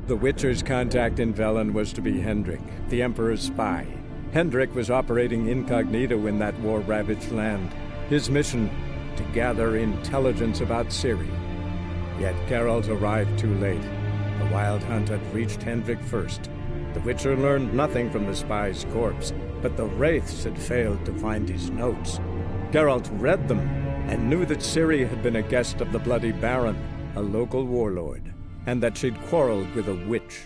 The Witcher's contact in Velen was to be Hendrik, the Emperor's spy. Hendrik was operating incognito in that war-ravaged land. His mission, to gather intelligence about Ciri. Yet Geralt arrived too late. The Wild Hunt had reached Hendrik first. The Witcher learned nothing from the spy's corpse, but the Wraiths had failed to find his notes. Geralt read them, and knew that Ciri had been a guest of the Bloody Baron, a local warlord, and that she'd quarreled with a witch.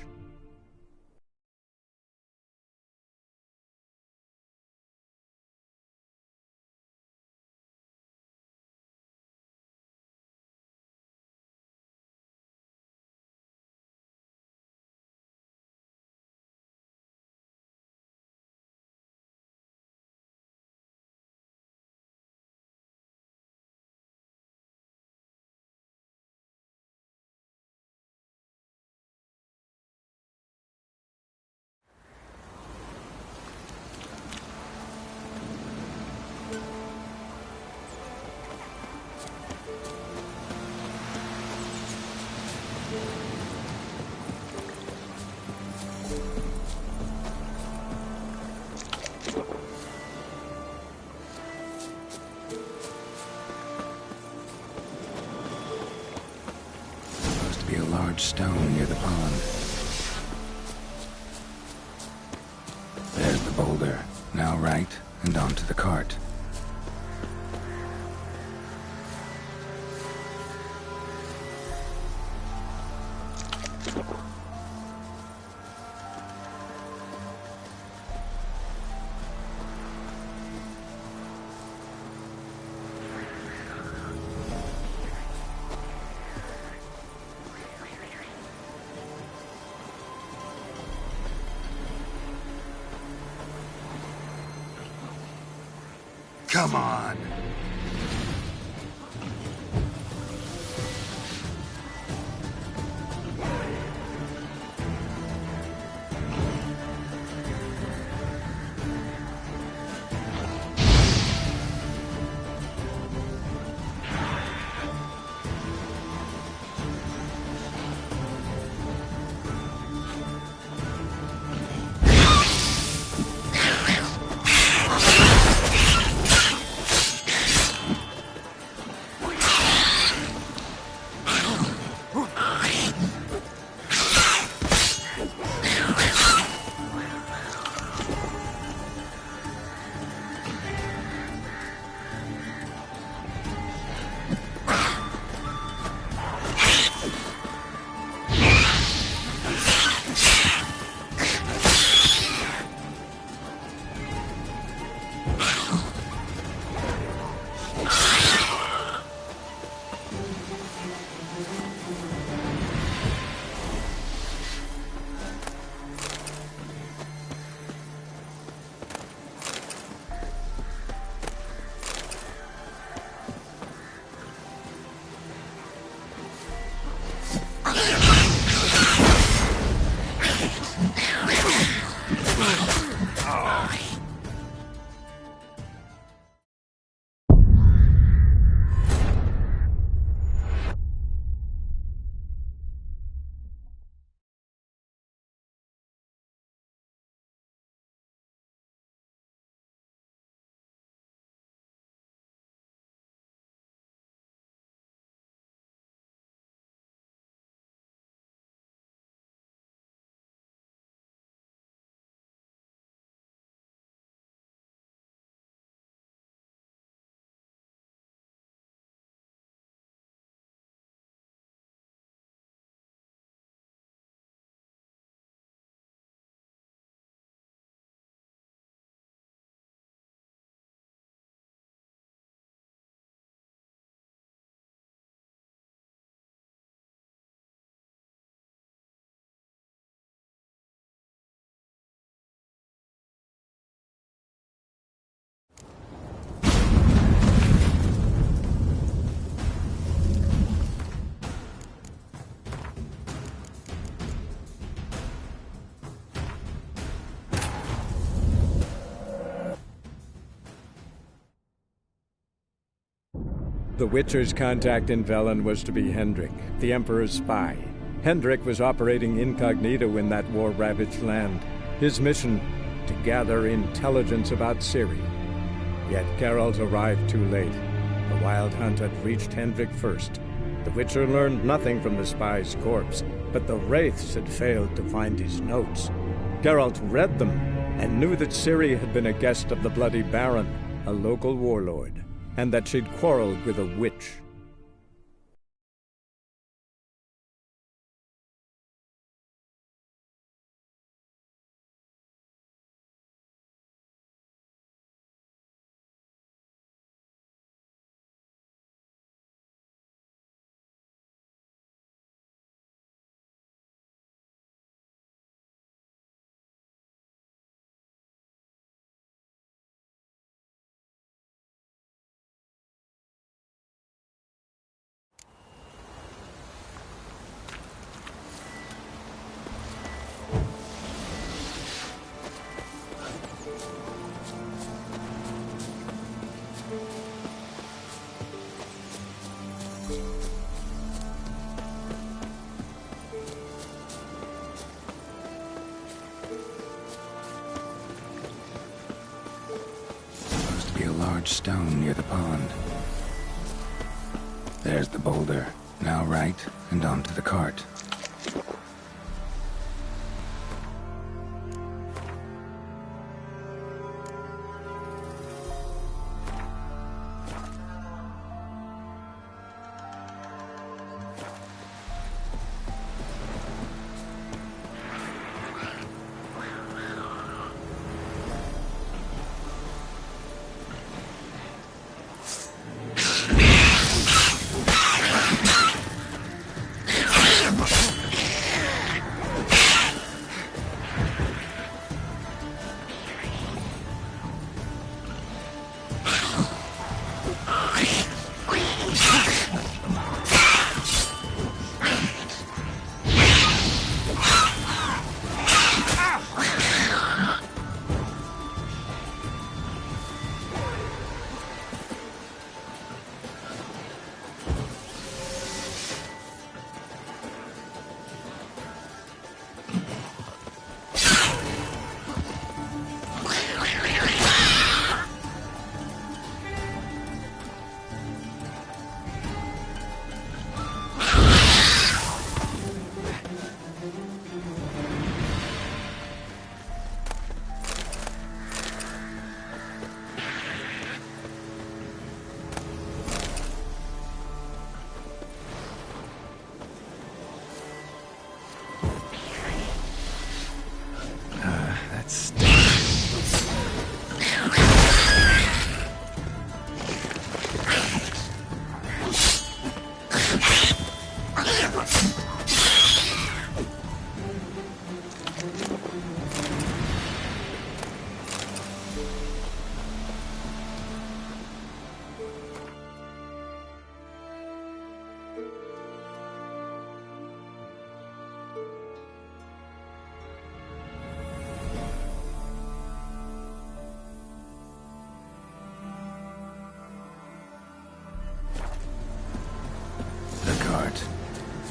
A large stone near the pond. There's the boulder. Now right, and onto the cart. Come on! The Witcher's contact in Velen was to be Hendrik, the Emperor's spy. Hendrik was operating incognito in that war-ravaged land. His mission, to gather intelligence about Ciri. Yet Geralt arrived too late. The Wild Hunt had reached Hendrik first. The Witcher learned nothing from the spy's corpse, but the Wraiths had failed to find his notes. Geralt read them, and knew that Ciri had been a guest of the Bloody Baron, a local warlord, and that she'd quarreled with a witch. Stone near the pond. There's the boulder. Now right, and onto the cart.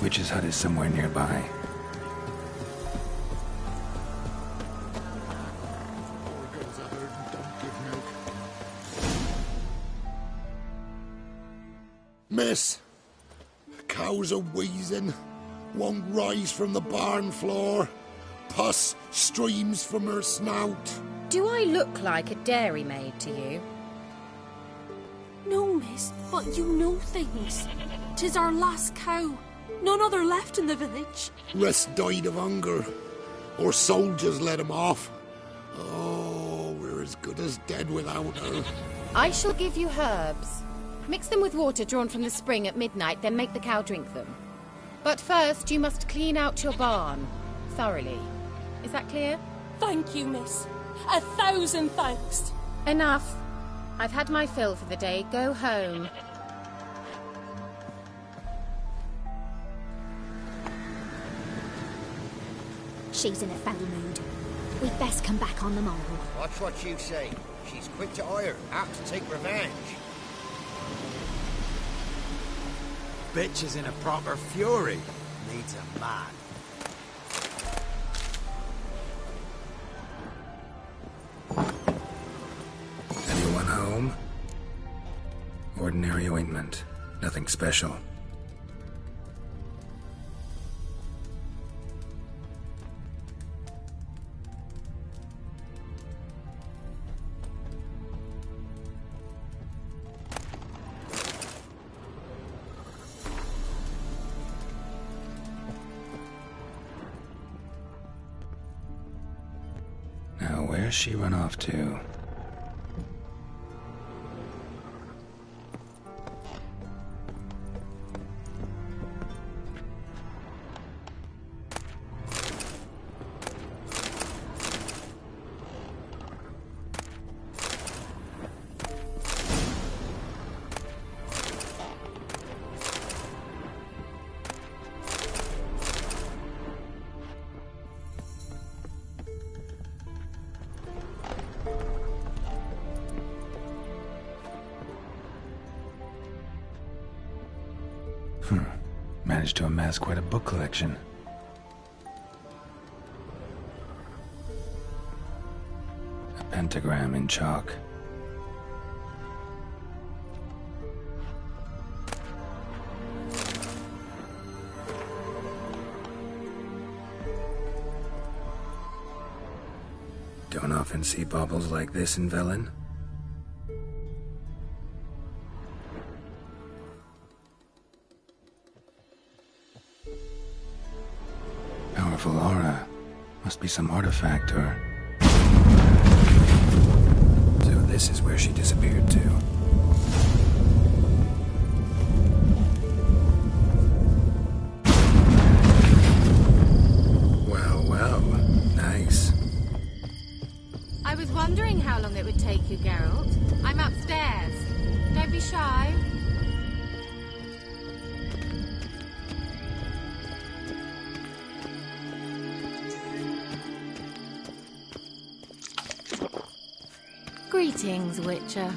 Witch's hut is somewhere nearby. Miss, the cows are wheezing, won't rise from the barn floor. Pus streams from her snout. Do I look like a dairymaid to you? No, miss, but you know things. 'Tis our last cow. None other left in the village. Rest died of hunger, or soldiers let him off. Oh, we're as good as dead without her. I shall give you herbs. Mix them with water drawn from the spring at midnight, then make the cow drink them. But first, you must clean out your barn. Thoroughly. Is that clear? Thank you, miss. 1,000 thanks. Enough. I've had my fill for the day. Go home. She's in a foul mood. We'd best come back on the morrow. Watch what you say. She's quick to ire, apt to take revenge. Bitch is in a proper fury. needs a man. Anyone home? Ordinary ointment. Nothing special. Now, where's she run off to? Managed to amass quite a book collection. A pentagram in chalk. Don't often see baubles like this in Velen. Powerful aura. Must be some artifact or... So this is where she disappeared to. Well, well. Nice. I was wondering how long it would take you, Geralt. I'm upstairs. Don't be shy. Greetings, Witcher.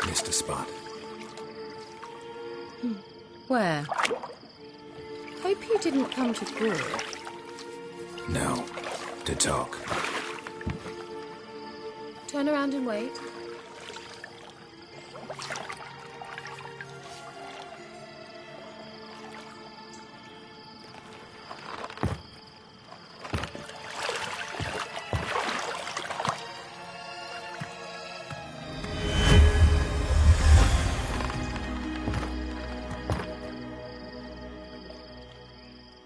Missed a spot. Where? Hope you didn't come to Gore. No. To talk. Turn around and wait.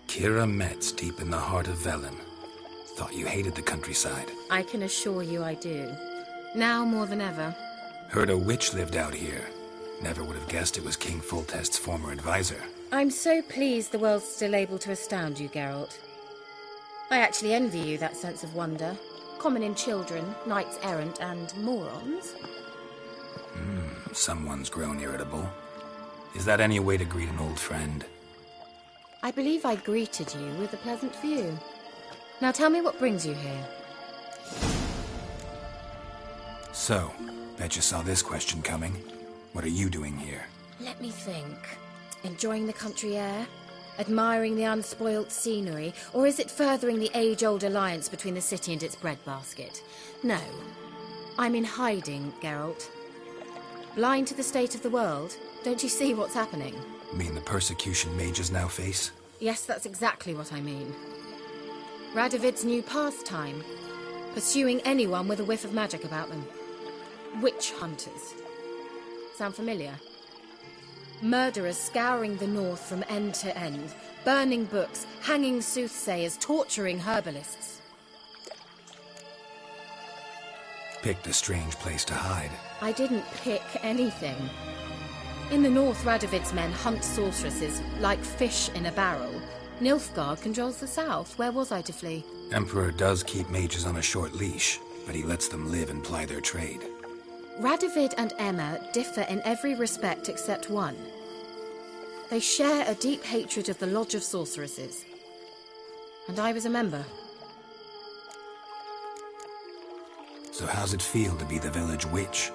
Kira Metz, deep in the heart of Velen. Thought you hated the countryside. I can assure you I do. Now more than ever. Heard a witch lived out here. Never would have guessed it was King Foltest's former advisor. I'm so pleased the world's still able to astound you, Geralt. I actually envy you that sense of wonder. Common in children, knights errant, and morons. Someone's grown irritable. Is that any way to greet an old friend? I believe I greeted you with a pleasant view. Now tell me what brings you here. So, bet you saw this question coming. What are you doing here? Let me think. Enjoying the country air? Admiring the unspoilt scenery? Or is it furthering the age-old alliance between the city and its breadbasket? No. I'm in hiding, Geralt. Blind to the state of the world? Don't you see what's happening? Mean the persecution mages now face? Yes, that's exactly what I mean. Radovid's new pastime. Pursuing anyone with a whiff of magic about them. Witch hunters. Sound familiar? Murderers scouring the north from end to end. Burning books, hanging soothsayers, torturing herbalists. Picked a strange place to hide. I didn't pick anything. In the north, Radovid's men hunt sorceresses like fish in a barrel. Nilfgaard controls the south. Where was I to flee? Emperor does keep mages on a short leash, but he lets them live and ply their trade. Radovid and Emma differ in every respect except one. They share a deep hatred of the Lodge of Sorceresses. And I was a member. So how's it feel to be the village witch?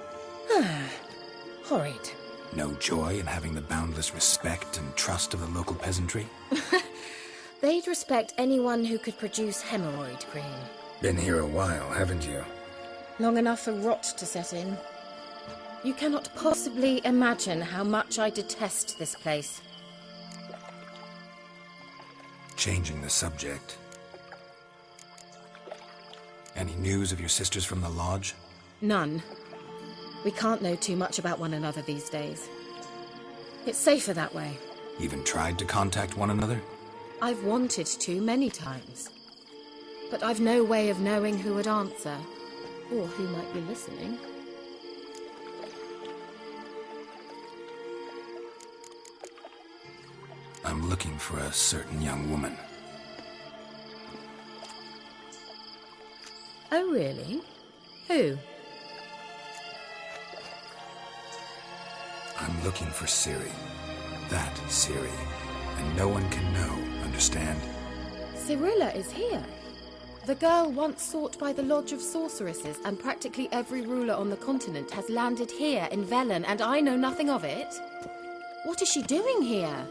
Horrid. No joy in having the boundless respect and trust of the local peasantry? They'd respect anyone who could produce hemorrhoid cream. Been here a while, haven't you? Long enough for rot to set in. You cannot possibly imagine how much I detest this place. Changing the subject. Any news of your sisters from the lodge? None. We can't know too much about one another these days. It's safer that way. Even tried to contact one another? I've wanted to many times. But I've no way of knowing who would answer, or who might be listening. I'm looking for a certain young woman. Oh, really? Who? I'm looking for Ciri. That Ciri. And no one can know, understand? Cirilla is here. The girl once sought by the Lodge of Sorceresses, and practically every ruler on the continent has landed here in Velen, and I know nothing of it. What is she doing here?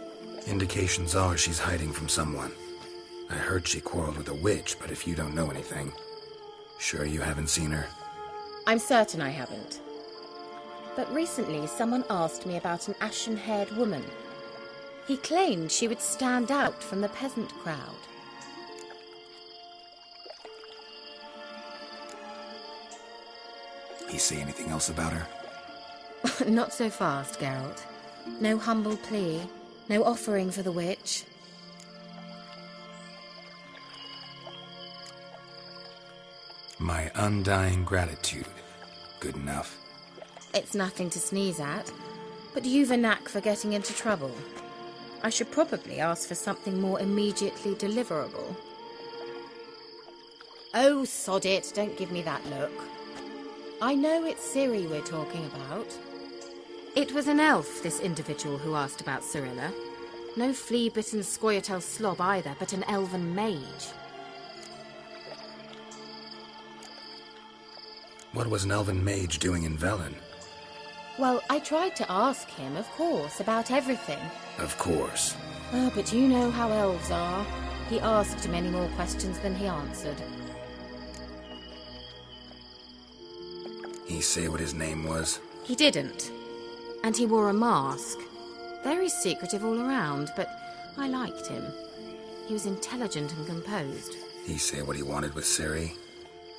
Indications are she's hiding from someone. I heard she quarreled with a witch, but if you don't know anything, sure you haven't seen her? I'm certain I haven't. But recently someone asked me about an ashen-haired woman. He claimed she would stand out from the peasant crowd. He say anything else about her? Not so fast, Geralt. No humble plea, no offering for the witch. My undying gratitude. Good enough. It's nothing to sneeze at, but you've a knack for getting into trouble. I should probably ask for something more immediately deliverable. Oh, sod it, don't give me that look. I know it's Ciri we're talking about. It was an elf, this individual who asked about Cirilla. No flea-bitten Scoia'tael slob either, but an elven mage. What was an elven mage doing in Velen? Well, I tried to ask him, of course, about everything. Of course. But you know how elves are. He asked many more questions than he answered. He say what his name was? He didn't. And he wore a mask. Very secretive all around, but I liked him. He was intelligent and composed. He say what he wanted with Ciri?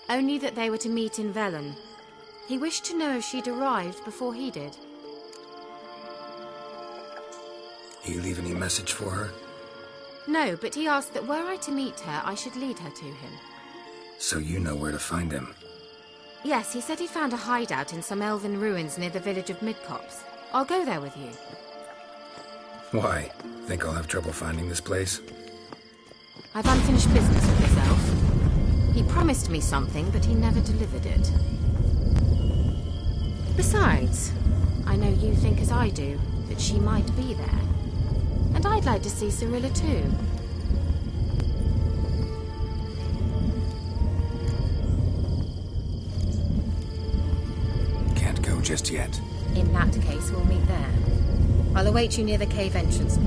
Only that they were to meet in Velen. He wished to know if she'd arrived before he did. He leave any message for her? No, but he asked that were I to meet her, I should lead her to him. So you know where to find him? Yes, he said he found a hideout in some elven ruins near the village of Midcopse. I'll go there with you. Why? Think I'll have trouble finding this place? I've unfinished business with this elf. He promised me something, but he never delivered it. Besides, I know you think as I do, that she might be there. And I'd like to see Cirilla too. Can't go just yet. In that case, we'll meet there. I'll await you near the cave entrance.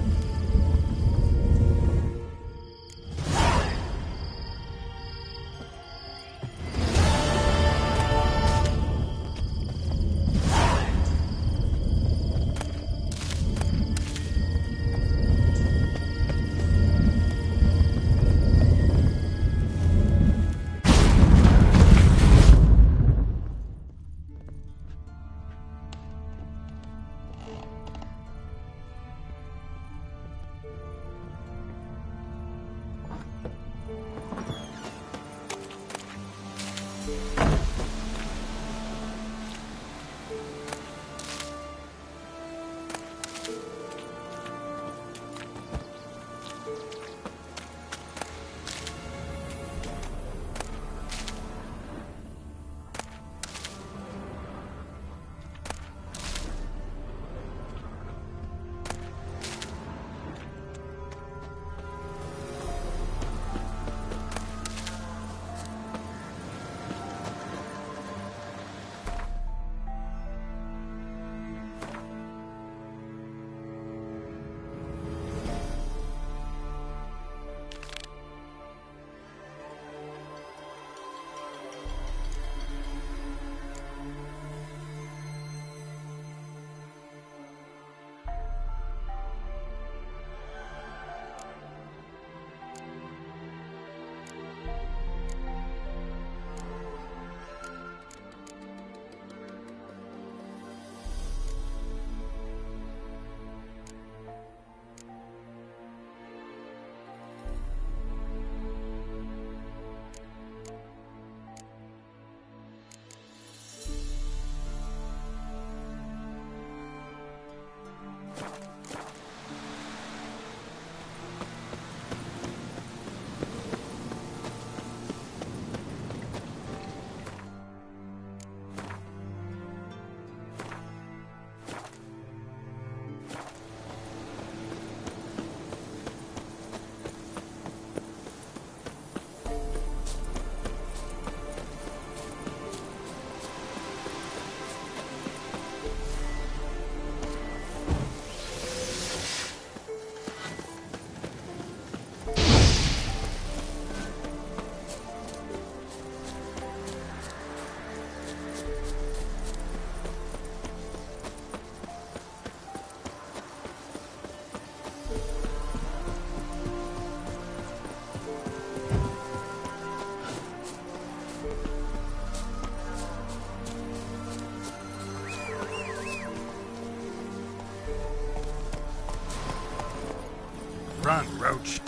Run, Roach.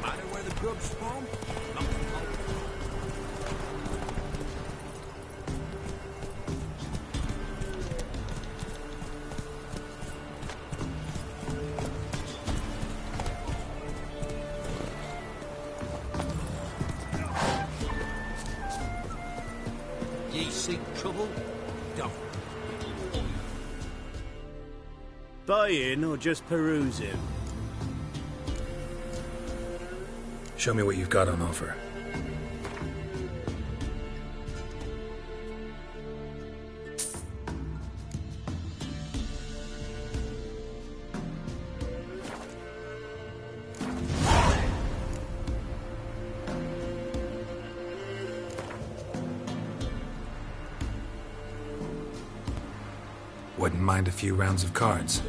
Matter where the grub's from? Ye seek trouble? Don't. Buying or just perusing? Show me what you've got on offer. Wouldn't mind a few rounds of cards.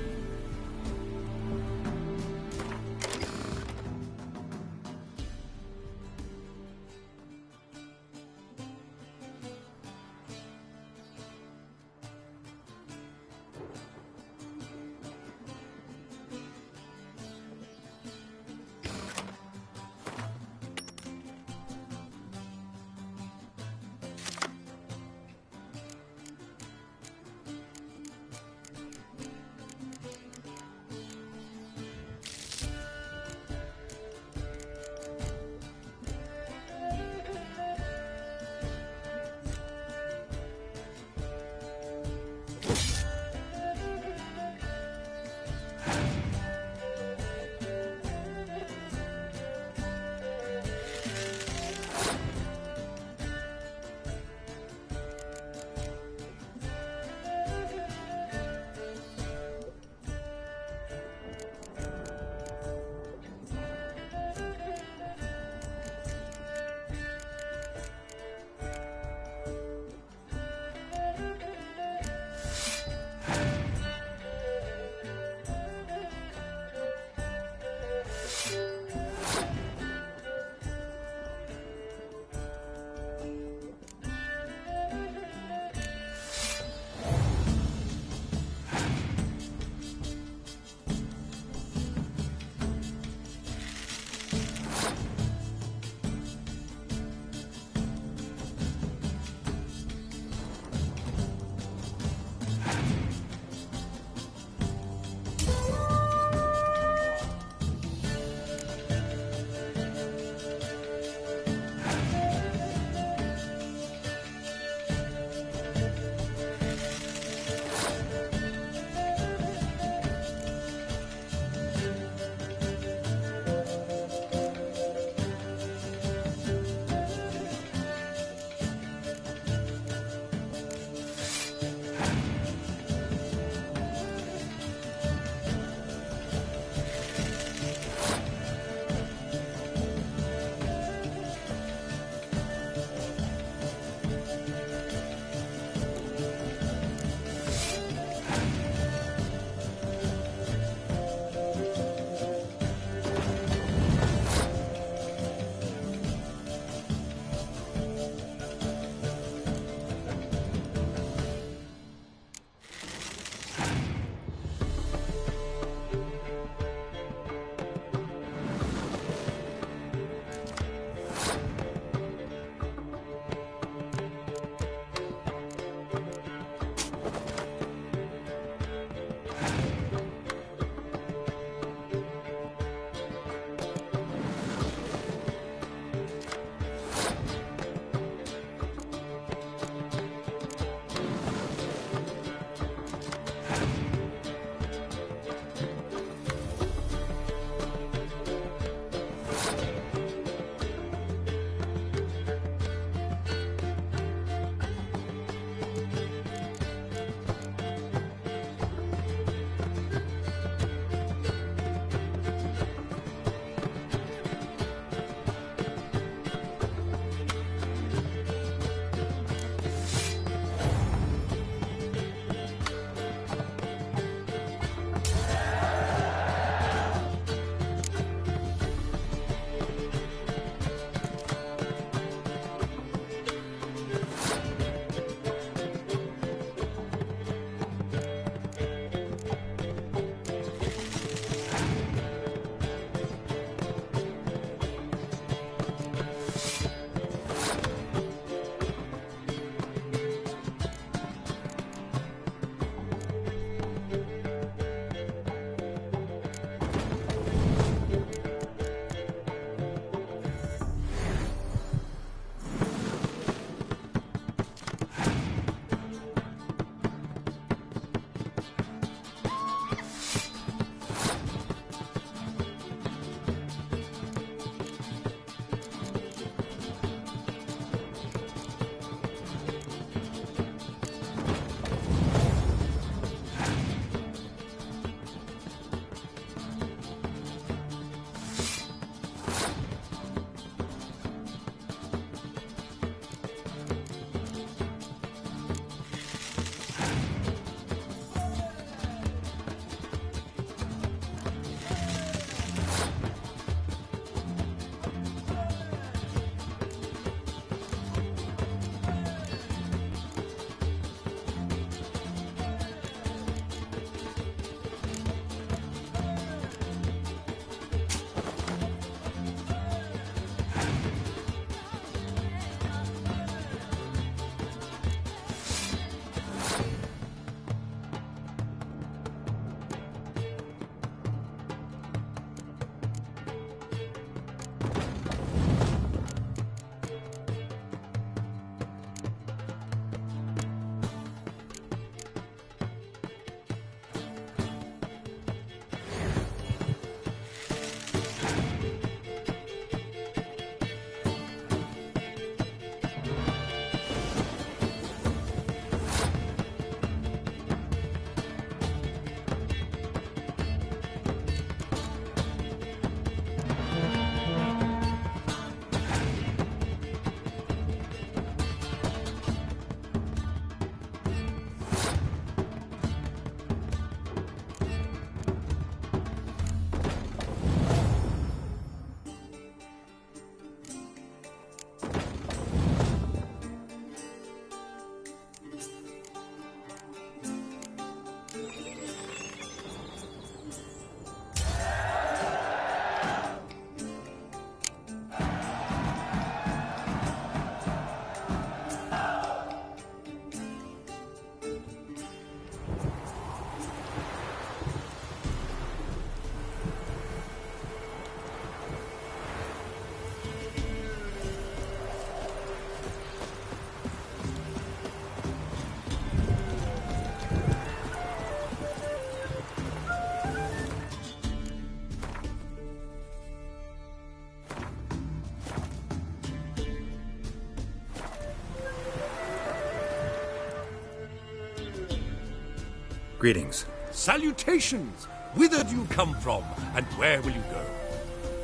Greetings. Salutations! Whither do you come from, and where will you go?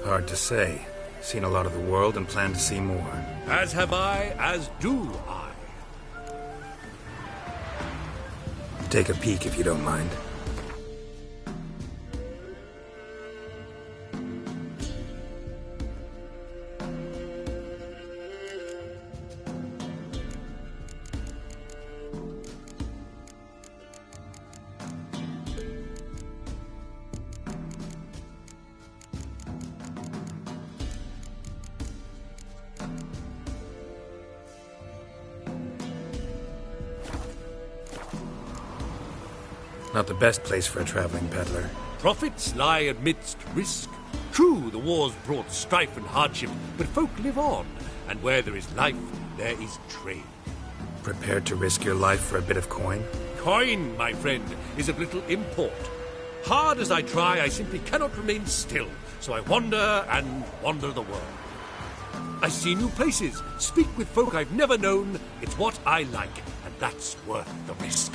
Hard to say. Seen a lot of the world and plan to see more. As have I, as do I. Take a peek if you don't mind. Not the best place for a traveling peddler. Profits lie amidst risk. True, the war's brought strife and hardship, but folk live on, and where there is life, there is trade. Prepared to risk your life for a bit of coin? Coin, my friend, is of little import. Hard as I try, I simply cannot remain still, so I wander and wander the world. I see new places, speak with folk I've never known. It's what I like, and that's worth the risk.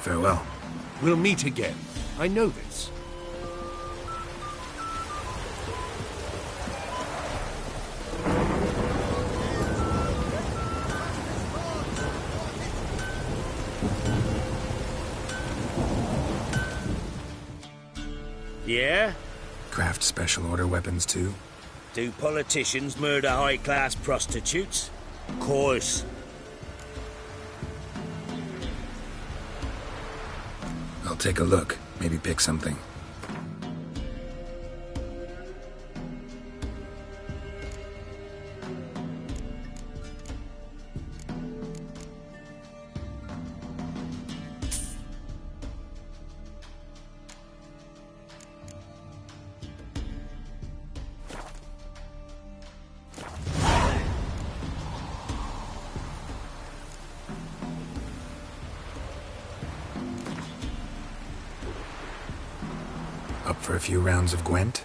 Farewell. We'll meet again. I know this. Yeah? Craft special order weapons too? Do politicians murder high-class prostitutes? Course. I'll take a look. Maybe pick something. Up for a few rounds of Gwent?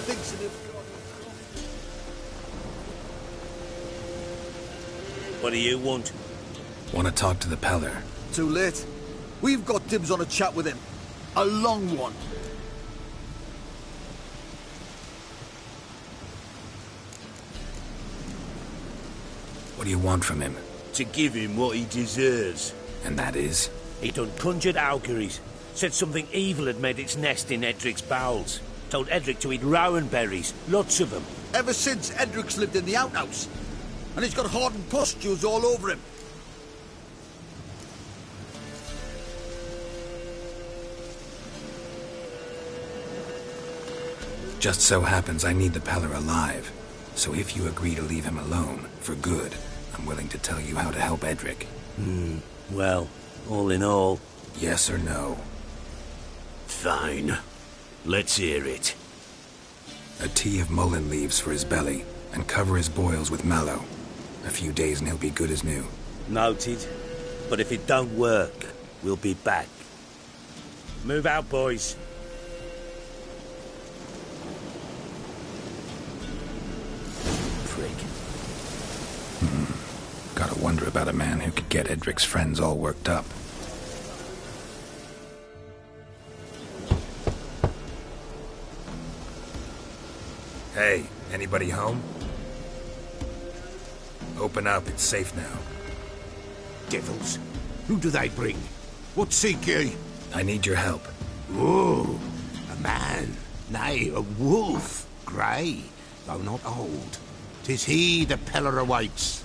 thinks it have got... What do you want? Want to talk to the Peller. Too late. We've got dibs on a chat with him. A long one. What do you want from him? To give him what he deserves. And that is? He done conjured auguries. Said something evil had made its nest in Edric's bowels. Told Edric to eat rowan berries. Lots of them. Ever since Edric's lived in the outhouse. And he's got hardened pustules all over him. Just so happens I need the Peller alive. So if you agree to leave him alone, for good, I'm willing to tell you how to help Edric. Well, all in all... Yes or no? Fine. Let's hear it. A tea of mullein leaves for his belly, and cover his boils with mallow. A few days and he'll be good as new. Noted. But if it don't work, we'll be back. Move out, boys. Prick. Gotta wonder about a man who could get Edric's friends all worked up. Hey, anybody home? Open up, it's safe now. Devils. Who do they bring? What seek ye? I need your help. Oh, a man. Nay, a wolf. Grey, though not old. 'Tis he the Peller awaits.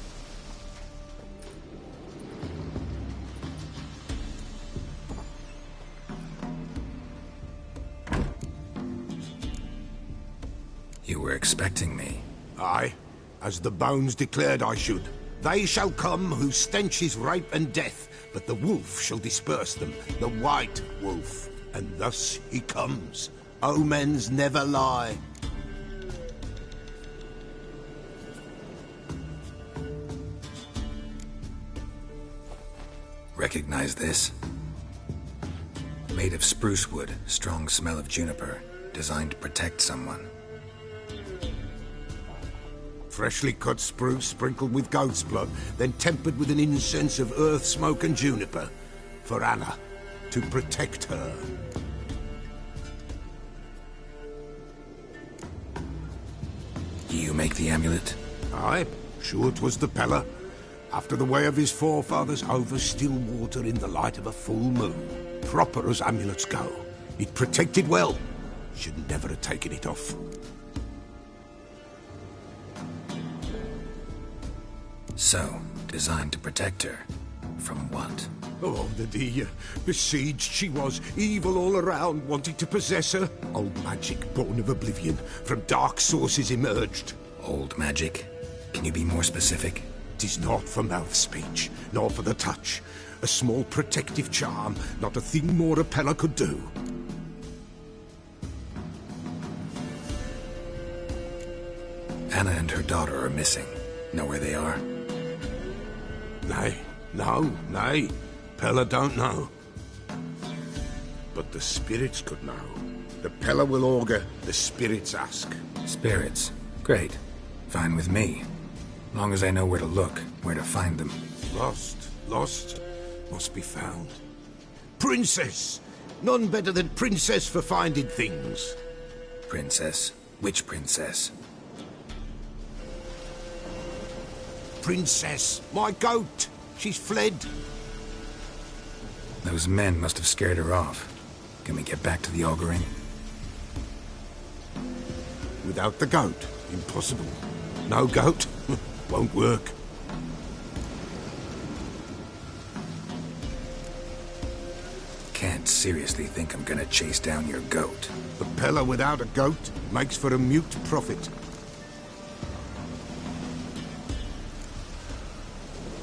You were expecting me. Aye, as the bones declared I should. They shall come whose stench is rape and death, but the wolf shall disperse them, the white wolf. And thus he comes. Omens never lie. Recognize this? Made of spruce wood, strong smell of juniper, designed to protect someone. Freshly cut spruce sprinkled with goat's blood, then tempered with an incense of earth, smoke and juniper. For Anna, to protect her. You make the amulet? Aye, sure 'twas the Peller. After the way of his forefathers, over still water in the light of a full moon. Proper as amulets go. It protected well. Should never have taken it off. So, designed to protect her. From what? Oh, the besieged she was, evil all around, wanting to possess her. Old magic, born of oblivion, from dark sources emerged. Old magic? Can you be more specific? 'Tis not for mouth speech, nor for the touch. A small protective charm, not a thing more a Peller could do. Anna and her daughter are missing. Know where they are? Nay. Peller don't know. But the spirits could know. The Peller will augur, the spirits ask. Spirits? Great. Fine with me. Long as I know where to look, where to find them. Lost, must be found. Princess! None better than Princess for finding things. Princess? Which princess? Princess, my goat! She's fled. Those men must have scared her off. Can we get back to the auguring? Without the goat, impossible. No goat, won't work. Can't seriously think I'm gonna chase down your goat. The Peller without a goat makes for a mute prophet.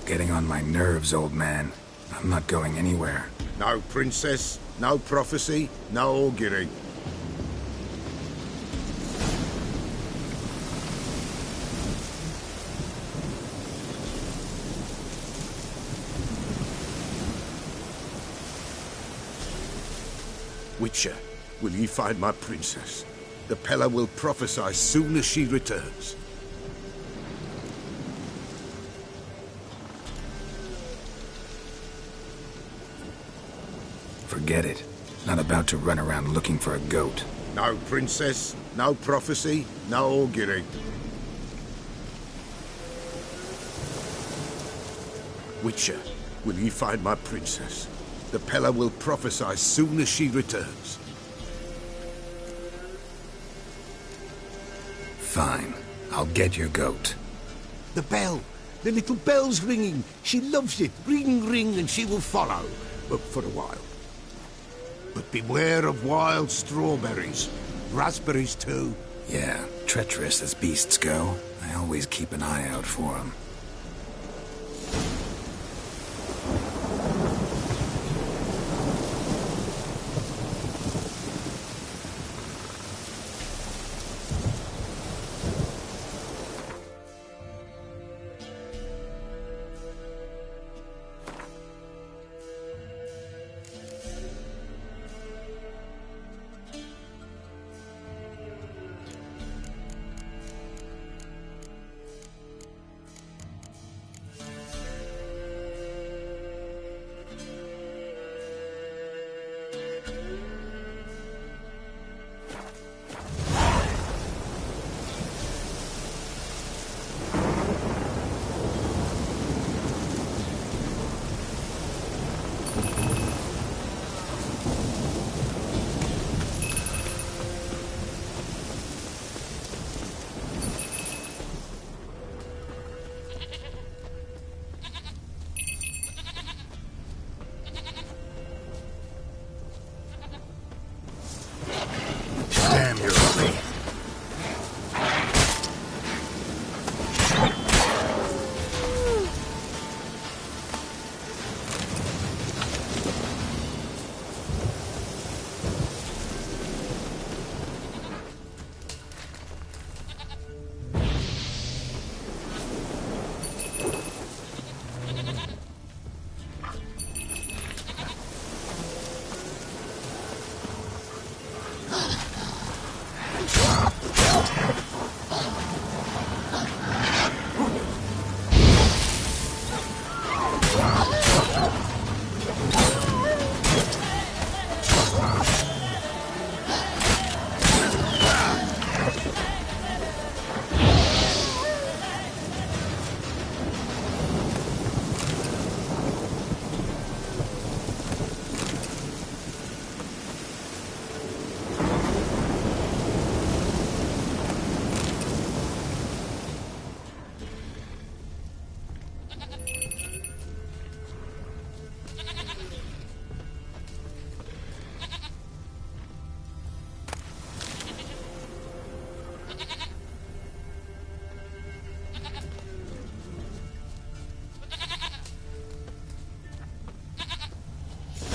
Getting on my nerves, old man. I'm not going anywhere. No princess, no prophecy, no augury. Witcher, will ye find my princess? The Pella will prophesy soon as she returns. Forget it. Not about to run around looking for a goat. No princess, no prophecy, no augury. Witcher, will ye find my princess? The Pella will prophesy soon as she returns. Fine. I'll get your goat. The bell! The little bell's ringing. She loves it. Ring, ring, and she will follow. But for a while. But beware of wild strawberries. Raspberries, too. Yeah, treacherous as beasts go. I always keep an eye out for them.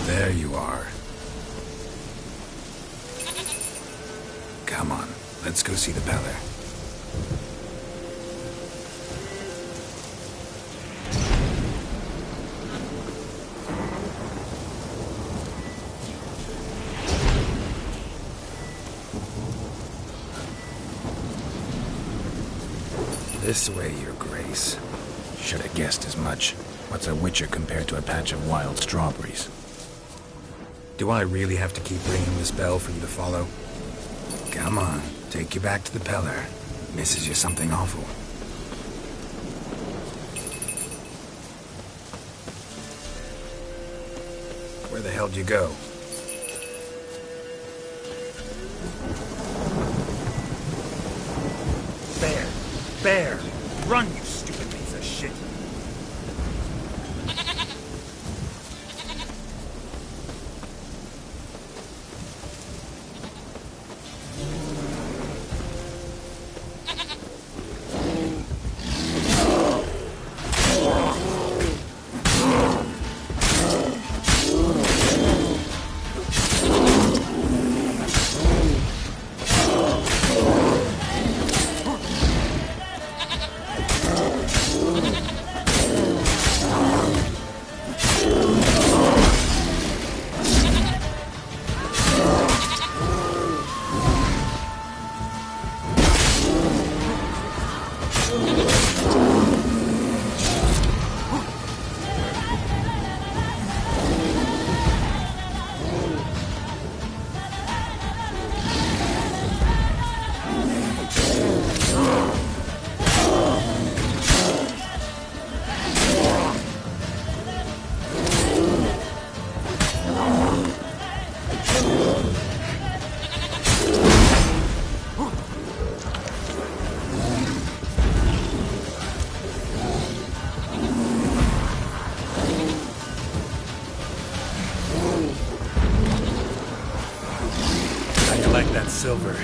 There you are. Come on, let's go see the Peller. This way, Your Grace. Should have guessed as much. What's a witcher compared to a patch of wild strawberries? Do I really have to keep ringing this bell for you to follow? Come on, take you back to the Peller. Misses you something awful. Where the hell did you go? Bear! Run, you stupid piece of shit! silver.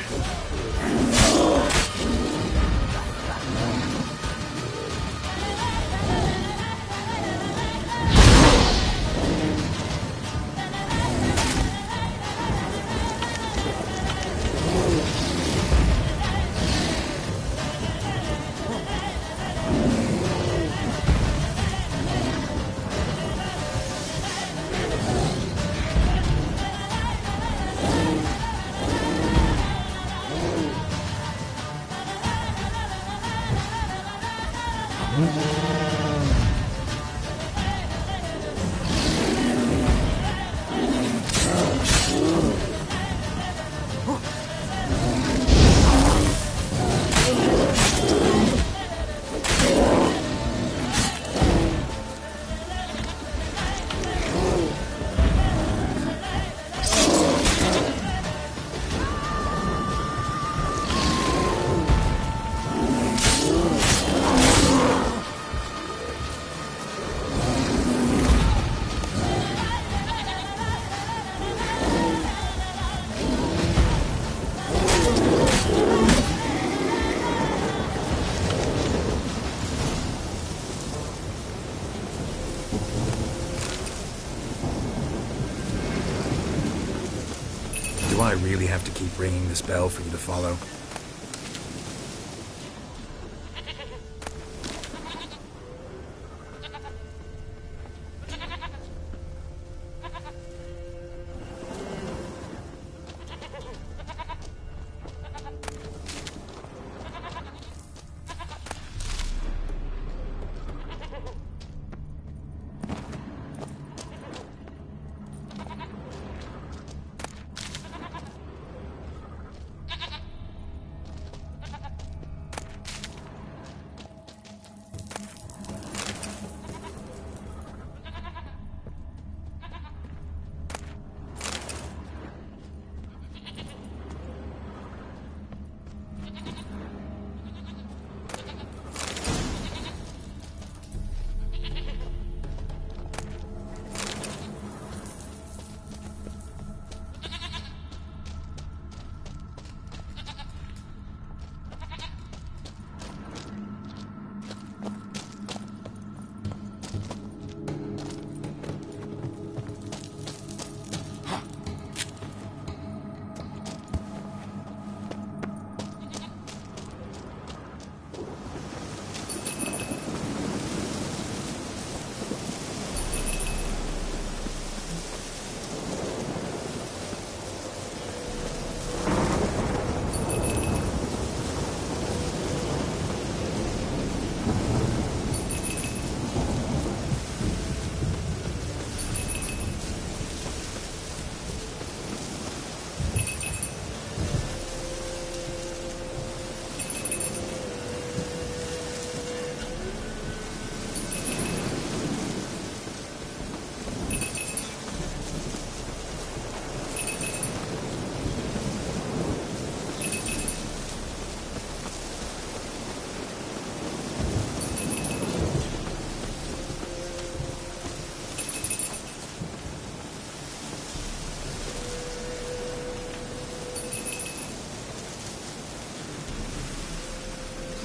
Do I really have to keep ringing this bell for you to follow?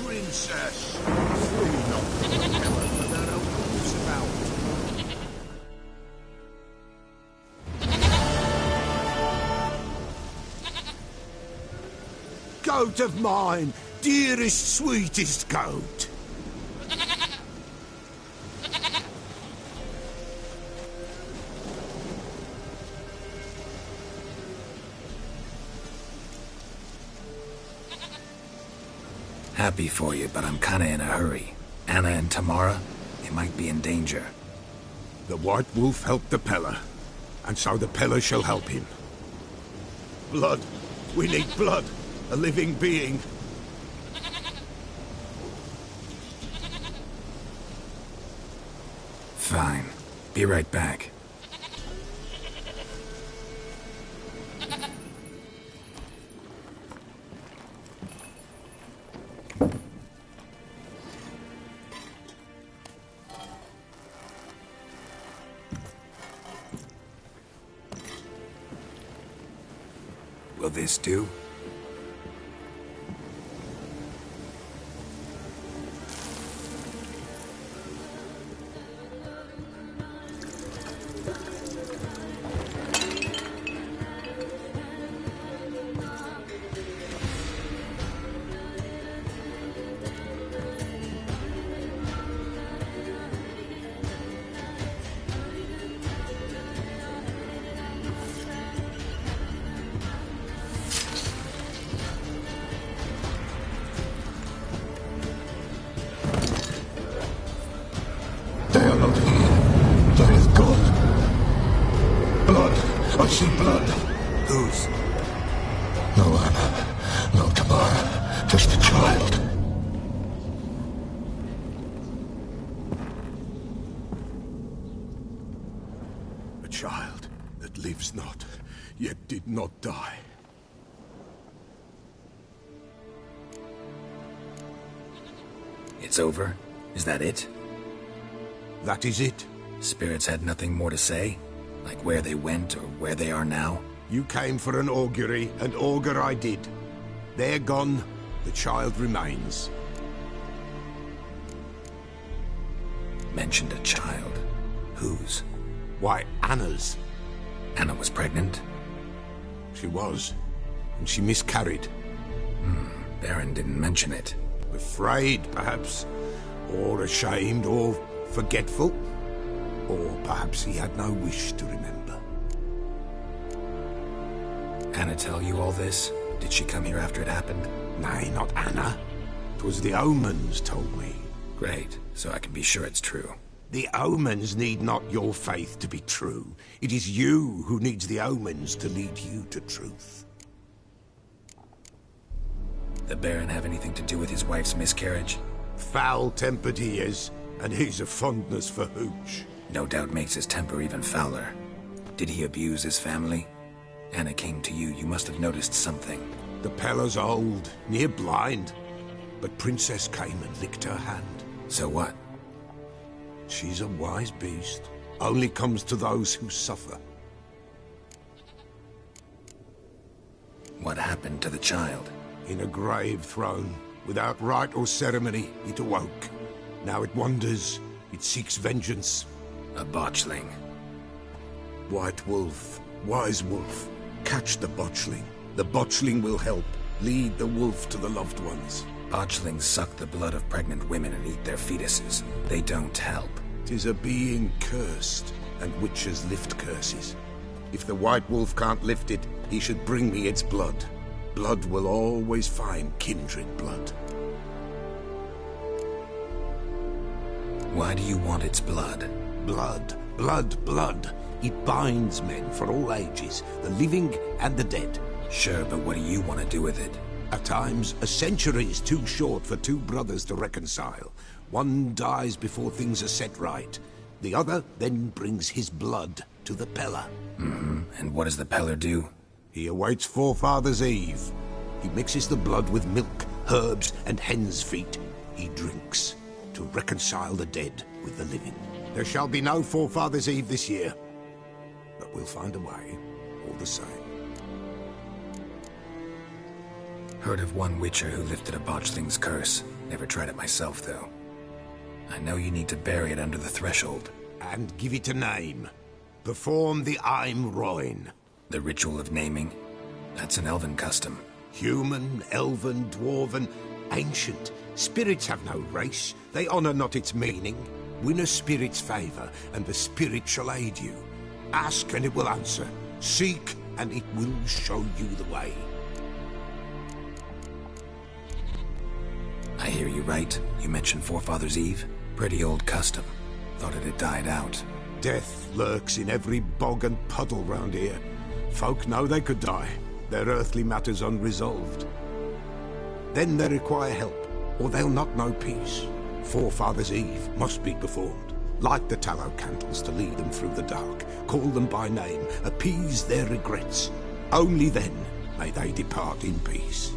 Princess, will you not tell her for that uncle's about? Goat of mine, dearest, sweetest goat. Happy for you, but I'm kinda in a hurry. Anna and Tamara, they might be in danger. The White Wolf helped the Peller, and so the Peller shall help him. Blood. We need blood. A living being. Fine. Be right back. Will this do? I see blood. Whose? No Anna, no Tamara, just a child. A child that lives not, yet did not die. It's over? Is that it? That is it. Spirits had nothing more to say? Like where they went or where they are now? You came for an augury, and augur I did. They're gone, the child remains. Mentioned a child. Whose? Why, Anna's. Anna was pregnant? She was, and she miscarried. Baron didn't mention it. Afraid, perhaps, or ashamed, or forgetful. Or perhaps he had no wish to remember. Anna tell you all this? Did she come here after it happened? Nay, not Anna. 'Twas the omens told me. Great, so I can be sure it's true. The omens need not your faith to be true. It is you who needs the omens to lead you to truth. The Baron have anything to do with his wife's miscarriage? Foul-tempered he is, and he's a fondness for hooch. No doubt makes his temper even fouler. Did he abuse his family? Anna came to you, you must have noticed something. The Pella's old, near blind, but Princess came and licked her hand. So what? She's a wise beast. Only comes to those who suffer. What happened to the child? In a grave thrown, without rite or ceremony, it awoke. Now it wanders, it seeks vengeance. A botchling. White Wolf, Wise Wolf, catch the botchling. The botchling will help, lead the wolf to the loved ones. Botchlings suck the blood of pregnant women and eat their fetuses. They don't help. 'Tis a being cursed, and witches lift curses. If the White Wolf can't lift it, he should bring me its blood. Blood will always find kindred blood. Why do you want its blood? Blood, blood, blood. It binds men for all ages, the living and the dead. Sure, but what do you want to do with it? At times, a century is too short for two brothers to reconcile. One dies before things are set right. The other then brings his blood to the Pella. And what does the Peller do? He awaits Forefather's Eve. He mixes the blood with milk, herbs, and hen's feet. He drinks to reconcile the dead with the living. There shall be no Forefather's Eve this year, but we'll find a way, all the same. Heard of one witcher who lifted a botchling's curse. Never tried it myself, though. I know you need to bury it under the threshold. And give it a name. Perform the Aim Roin. The ritual of naming? That's an elven custom. Human, elven, dwarven, ancient. Spirits have no race. They honor not its meaning. Win a spirit's favor, and the spirit shall aid you. Ask, and it will answer. Seek, and it will show you the way. I hear you right. You mentioned Forefather's Eve? Pretty old custom. Thought it had died out. Death lurks in every bog and puddle round here. Folk know they could die, their earthly matters unresolved. Then they require help, or they'll not know peace. Forefather's Eve must be performed. Light the tallow candles to lead them through the dark. Call them by name, appease their regrets. Only then may they depart in peace.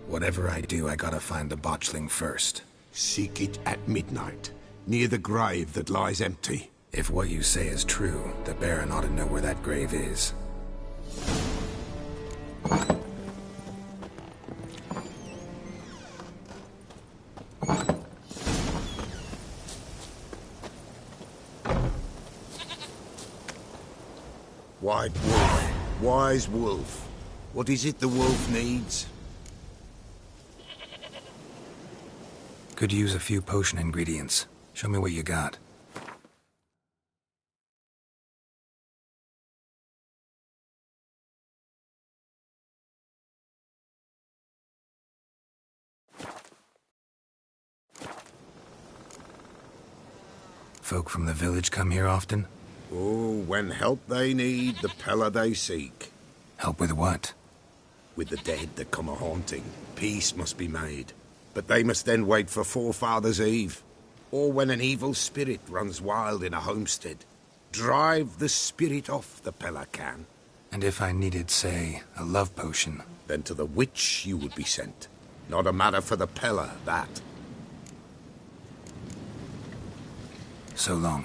Whatever I do, I gotta find the botchling first. Seek it at midnight, near the grave that lies empty. If what you say is true, the Baron ought to know where that grave is. White Wolf, Wise Wolf. What is it the wolf needs? Could use a few potion ingredients. Show me what you got. Folk from the village come here often? Oh, when help they need, the Pella they seek. Help with what? With the dead that come a-haunting, peace must be made. But they must then wait for Forefathers' Eve. Or when an evil spirit runs wild in a homestead. Drive the spirit off, the Pella can. And if I needed, say, a love potion? Then to the witch you would be sent. Not a matter for the Pella, that. So long.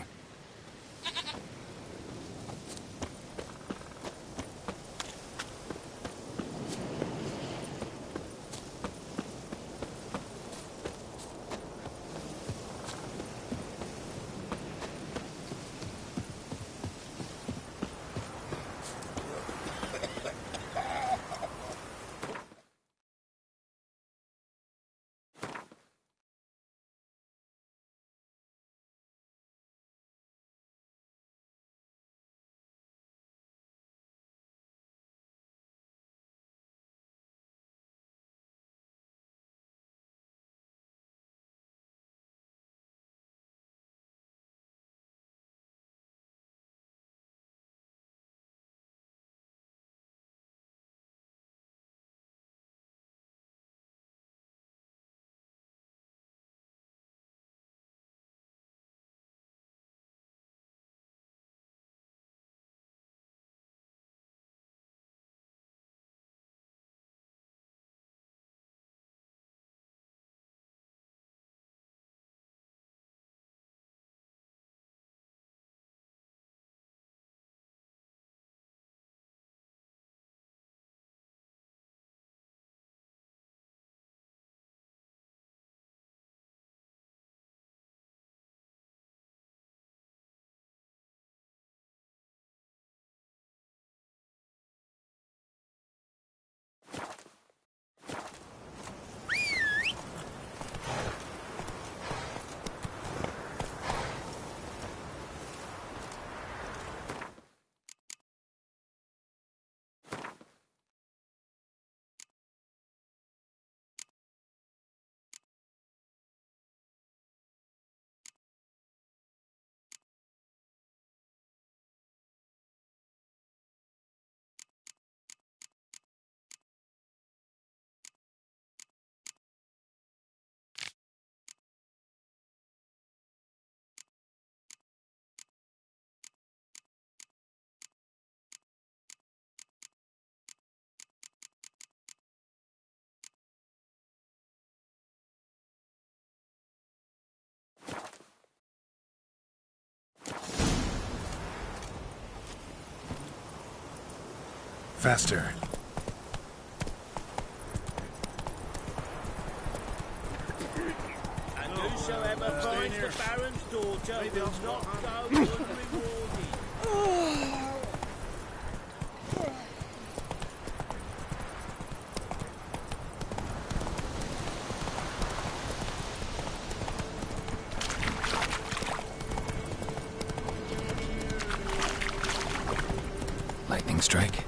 Faster. And whosoever finds the Baron's daughter will not go unrewarded. Lightning strike.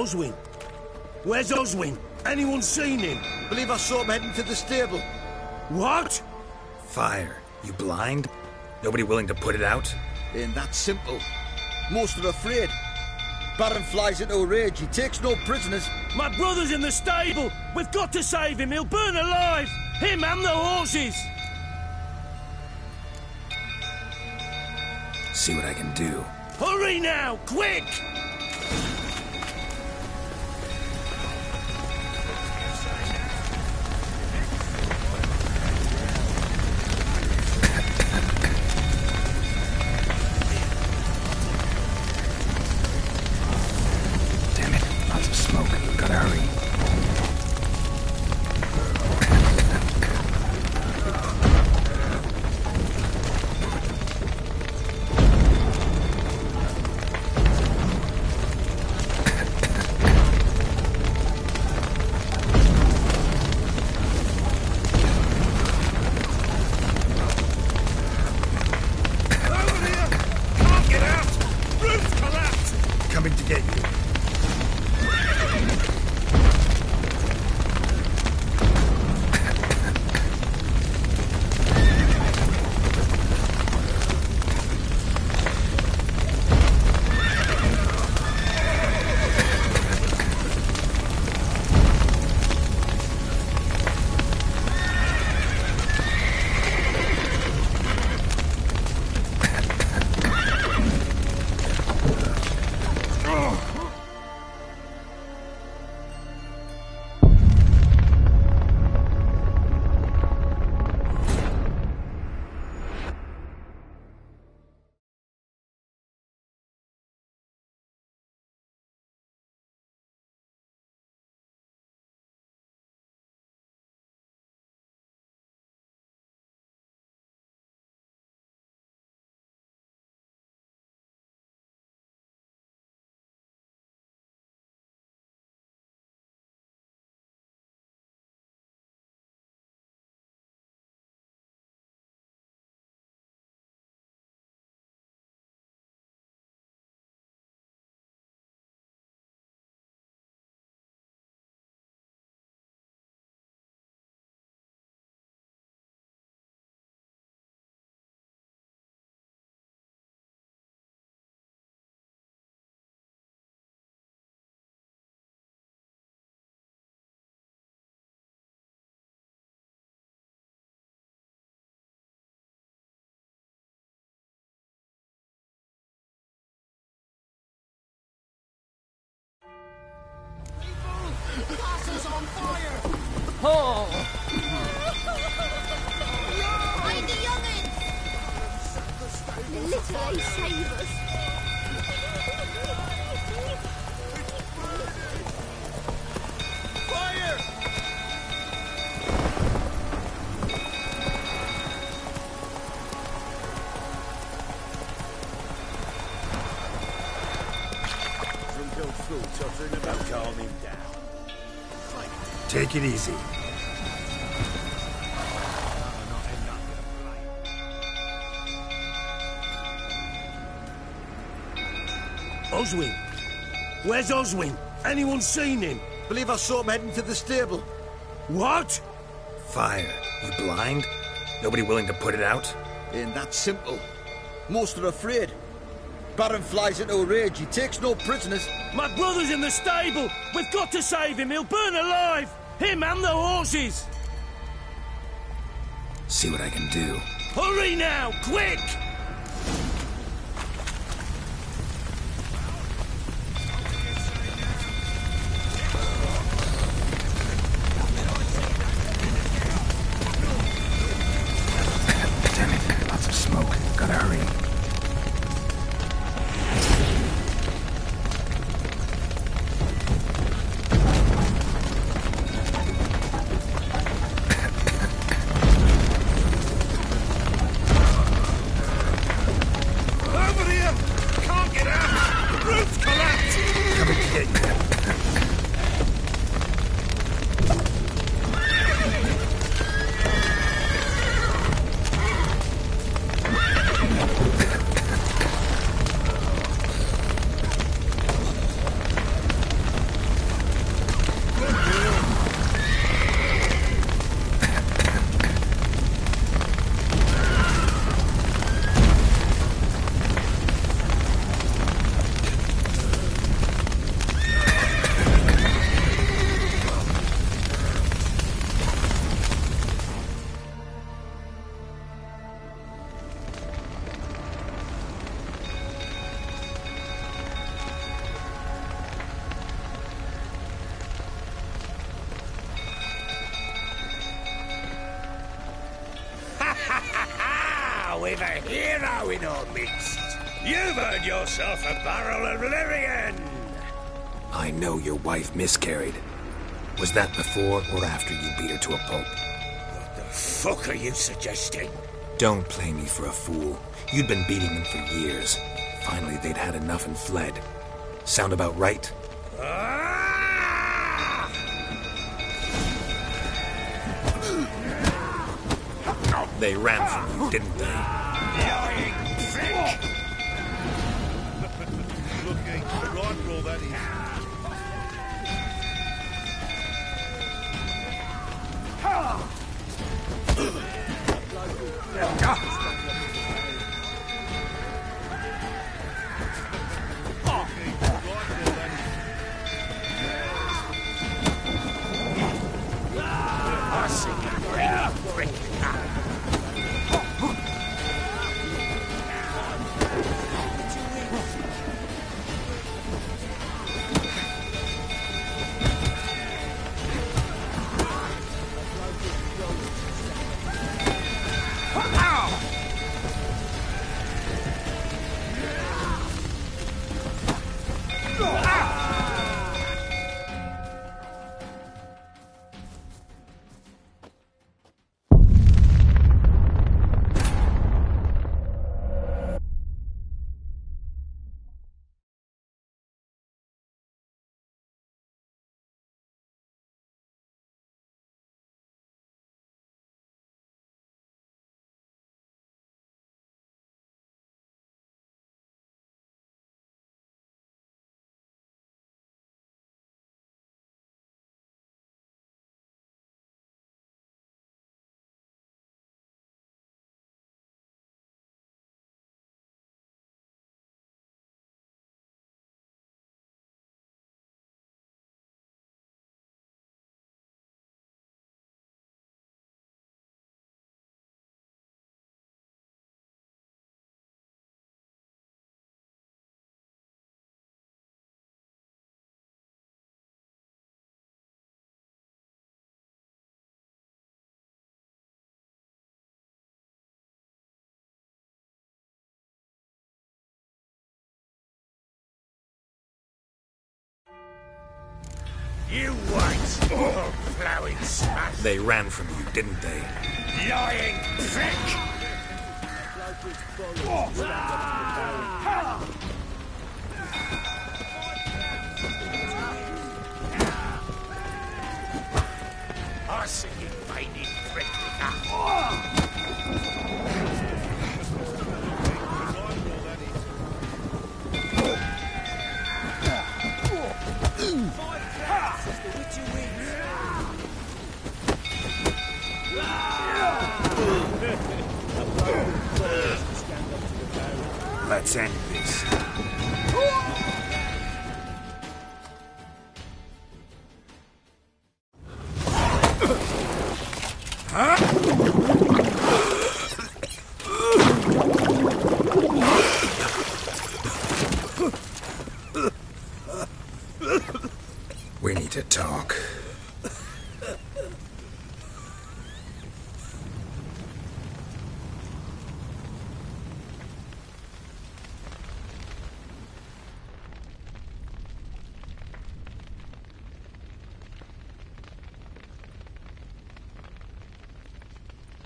Oswin? Where's Oswin? Anyone seen him? Believe I saw him heading to the stable. What? Fire. You blind? Nobody willing to put it out? Ain't that simple. Most are afraid. Baron flies into a rage. He takes no prisoners. My brother's in the stable. We've got to save him. He'll burn alive. Him and the horses. See what I can do. Hurry now, quick! Damn it, lots of smoke. Gotta hurry. Coming to get you. Castle's on fire! Oh! Hide the young'un! Little Ace, save us! Fire! Drunk old fool tottering about, calm him down. Take it easy. Oswin? Where's Oswin? Anyone seen him? Believe I saw him heading to the stable. What? Fire. You blind? Nobody willing to put it out? Ain't that simple. Most are afraid. Baron flies into a rage. He takes no prisoners. My brother's in the stable. We've got to save him. He'll burn alive. Him and the horses. See what I can do. Hurry now, quick! Damn it, lots of smoke. Gotta hurry. Now we've a hero in our midst. You've earned yourself a barrel of Lyrian. I know your wife miscarried. Was that before or after you beat her to a pulp? What the fuck are you suggesting? Don't play me for a fool. You'd been beating them for years. Finally, they'd had enough and fled. Sound about right? They ran from you, didn't they? Lying prick! Looking right for all that is. You white, plowing smash! They ran from you, didn't they? Lying prick! I see you, fighting prick! Let's end this. We need to talk.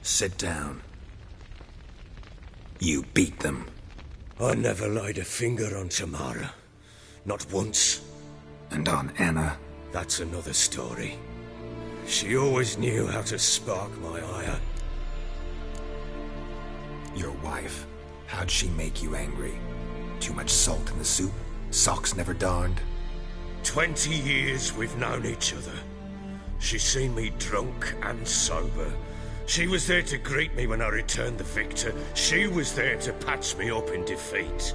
Sit down. You beat them. I never laid a finger on Tamara. Not once. And on Anna? That's another story. She always knew how to spark my ire. Your wife. How'd she make you angry? Too much salt in the soup? Socks never darned? 20 years we've known each other. She's seen me drunk and sober. She was there to greet me when I returned the victor. She was there to patch me up in defeat.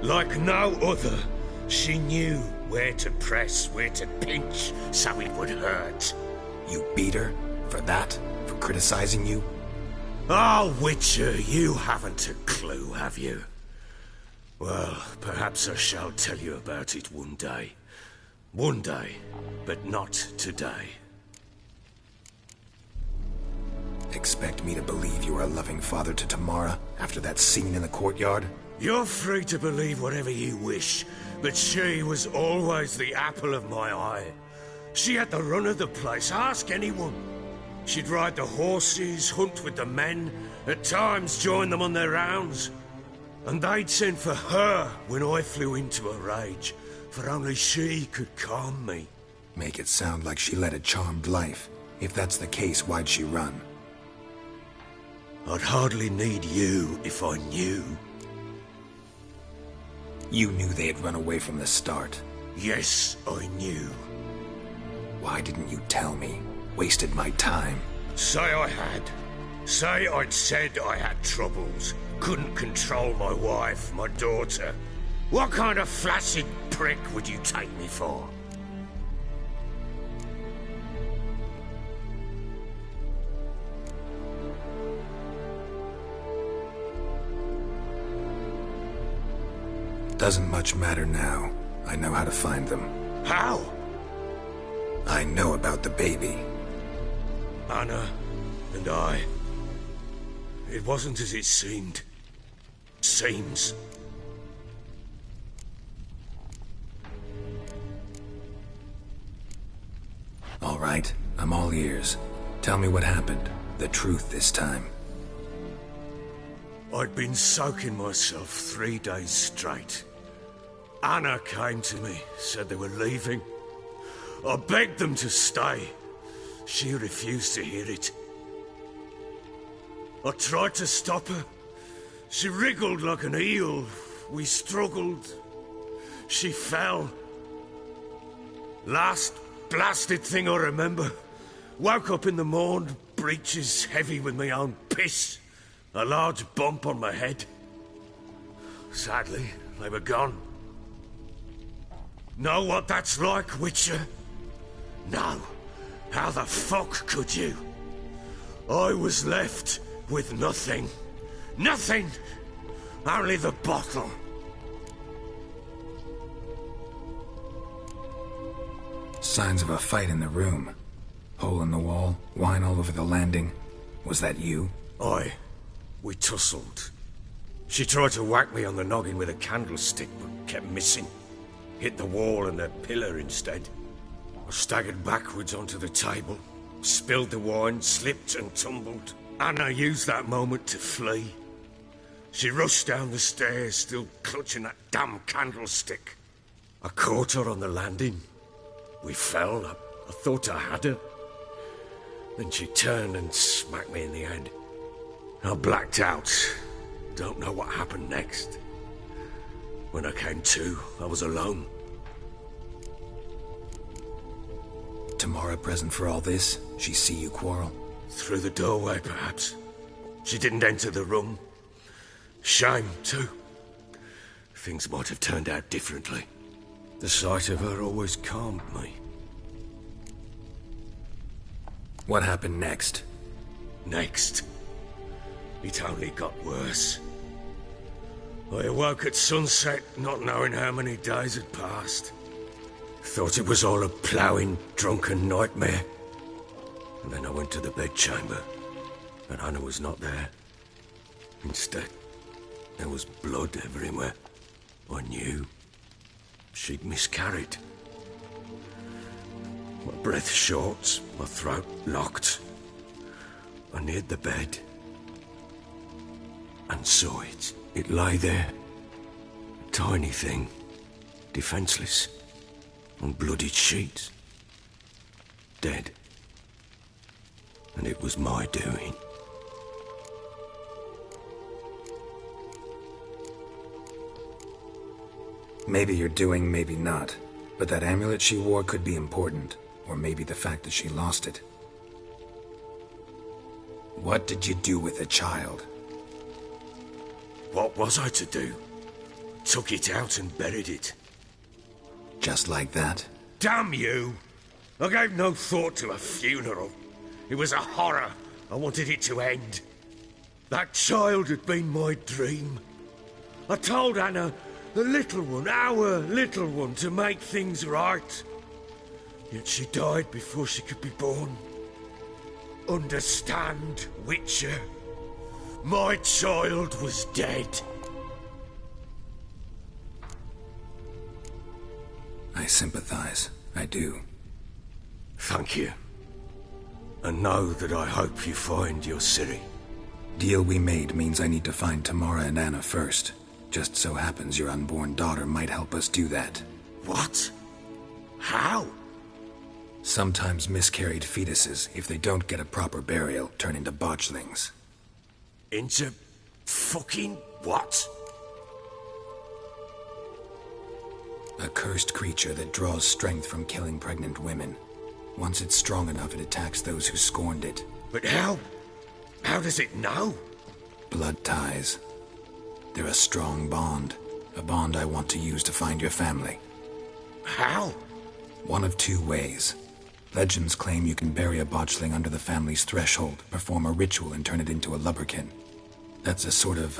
Like no other, she knew where to press, where to pinch, so it would hurt. You beat her? For that? For criticizing you? Oh, Witcher, you haven't a clue, have you? Well, perhaps I shall tell you about it one day. One day, but not today. Expect me to believe you are a loving father to Tamara after that scene in the courtyard? You're free to believe whatever you wish, but she was always the apple of my eye. She had the run of the place, ask anyone. She'd ride the horses, hunt with the men, at times join them on their rounds. And they'd send for her when I flew into a rage, for only she could calm me. Make it sound like she led a charmed life. If that's the case, why'd she run? I'd hardly need you if I knew. You knew they had run away from the start. Yes, I knew. Why didn't you tell me? Wasted my time. Say I had. Say I'd said I had troubles. Couldn't control my wife, my daughter. What kind of flaccid prick would you take me for? Doesn't much matter now. I know how to find them. How? I know about the baby. Anna and I. It wasn't as it seemed. Seems. All right, I'm all ears. Tell me what happened. The truth this time. I'd been soaking myself 3 days straight. Anna came to me, said they were leaving. I begged them to stay. She refused to hear it. I tried to stop her. She wriggled like an eel. We struggled. She fell. Last blasted thing I remember. Woke up in the morn, breeches heavy with my own piss. A large bump on my head. Sadly, they were gone. Know what that's like, Witcher? No. How the fuck could you? I was left with nothing. Nothing! Only the bottle. Signs of a fight in the room. Hole in the wall, wine all over the landing. Was that you? Aye. We tussled. She tried to whack me on the noggin with a candlestick, but kept missing. Hit the wall and a pillar instead. I staggered backwards onto the table, spilled the wine, slipped and tumbled. Anna used that moment to flee. She rushed down the stairs, still clutching that damn candlestick. I caught her on the landing. We fell. I thought I had her. Then she turned and smacked me in the head. I blacked out. Don't know what happened next. When I came to, I was alone. Tamara present for all this? She see you quarrel? Through the doorway, perhaps. She didn't enter the room. Shame, too. Things might have turned out differently. The sight of her always calmed me. What happened next? Next? It only got worse. I awoke at sunset, not knowing how many days had passed. Thought it was all a ploughing, drunken nightmare. And then I went to the bedchamber, and Anna was not there. Instead, there was blood everywhere. I knew she'd miscarried. My breath short, my throat locked. I neared the bed and saw it. It lay there, a tiny thing, defenseless, on bloodied sheets, dead. And it was my doing. Maybe you're doing, maybe not. But that amulet she wore could be important. Or maybe the fact that she lost it. What did you do with the child? What was I to do? Took it out and buried it. Just like that? Damn you! I gave no thought to a funeral. It was a horror. I wanted it to end. That child had been my dream. I told Anna, the little one, our little one, to make things right. Yet she died before she could be born. understand, Witcher? My child was dead. I sympathize. I do. Thank you. And know that I hope you find your Ciri. Deal we made means I need to find Tamara and Anna first. Just so happens your unborn daughter might help us do that. What? How? Sometimes miscarried fetuses, if they don't get a proper burial, turn into botchlings. Into fucking what? A cursed creature that draws strength from killing pregnant women. Once it's strong enough, it attacks those who scorned it. But how? How does it know? Blood ties. They're a strong bond. A bond I want to use to find your family. How? One of two ways. Legends claim you can bury a botchling under the family's threshold, perform a ritual, and turn it into a lubberkin. That's a sort of,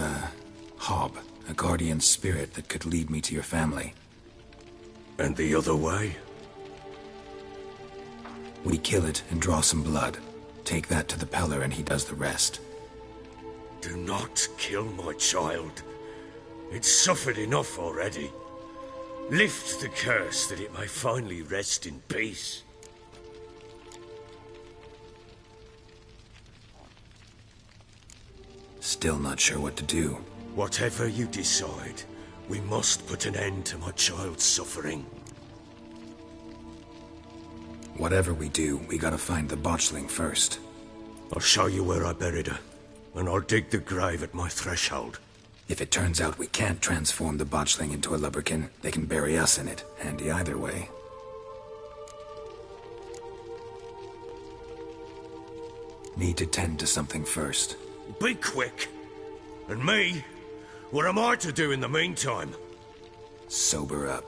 hob, a guardian spirit that could lead me to your family. And the other way? We kill it and draw some blood. Take that to the Peller and he does the rest. Do not kill my child. It's suffered enough already. Lift the curse that it may finally rest in peace. Still not sure what to do. Whatever you decide, we must put an end to my child's suffering. Whatever we do, we gotta find the botchling first. I'll show you where I buried her, and I'll dig the grave at my threshold. If it turns out we can't transform the botchling into a lubberkin, they can bury us in it. Handy either way. Need to tend to something first. Be quick. And me? What am I to do in the meantime? Sober up.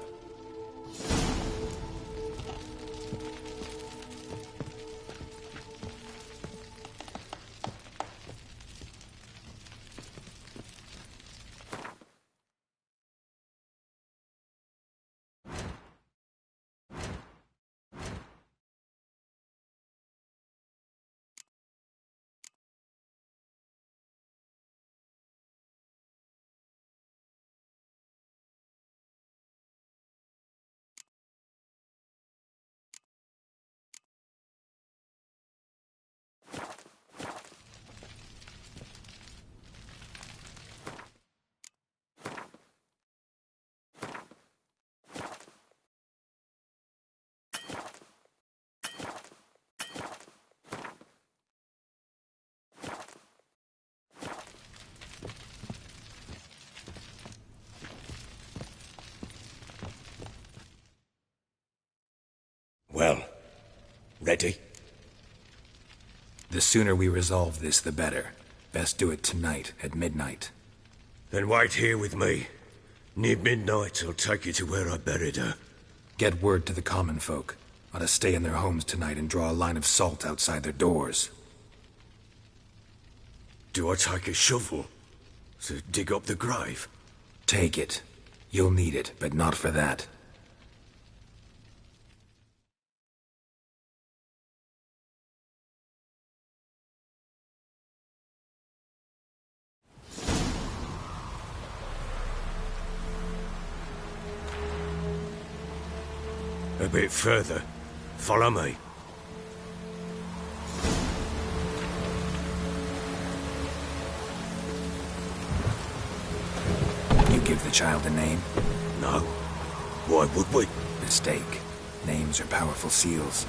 Well, ready? The sooner we resolve this, the better. Best do it tonight, at midnight. Then wait here with me. Near midnight, I'll take you to where I buried her. Get word to the common folk. Ought to stay in their homes tonight and draw a line of salt outside their doors. Do I take a shovel to dig up the grave? Take it. You'll need it, but not for that. A bit further. Follow me. You give the child a name? No. Why would we? Mistake. Names are powerful seals.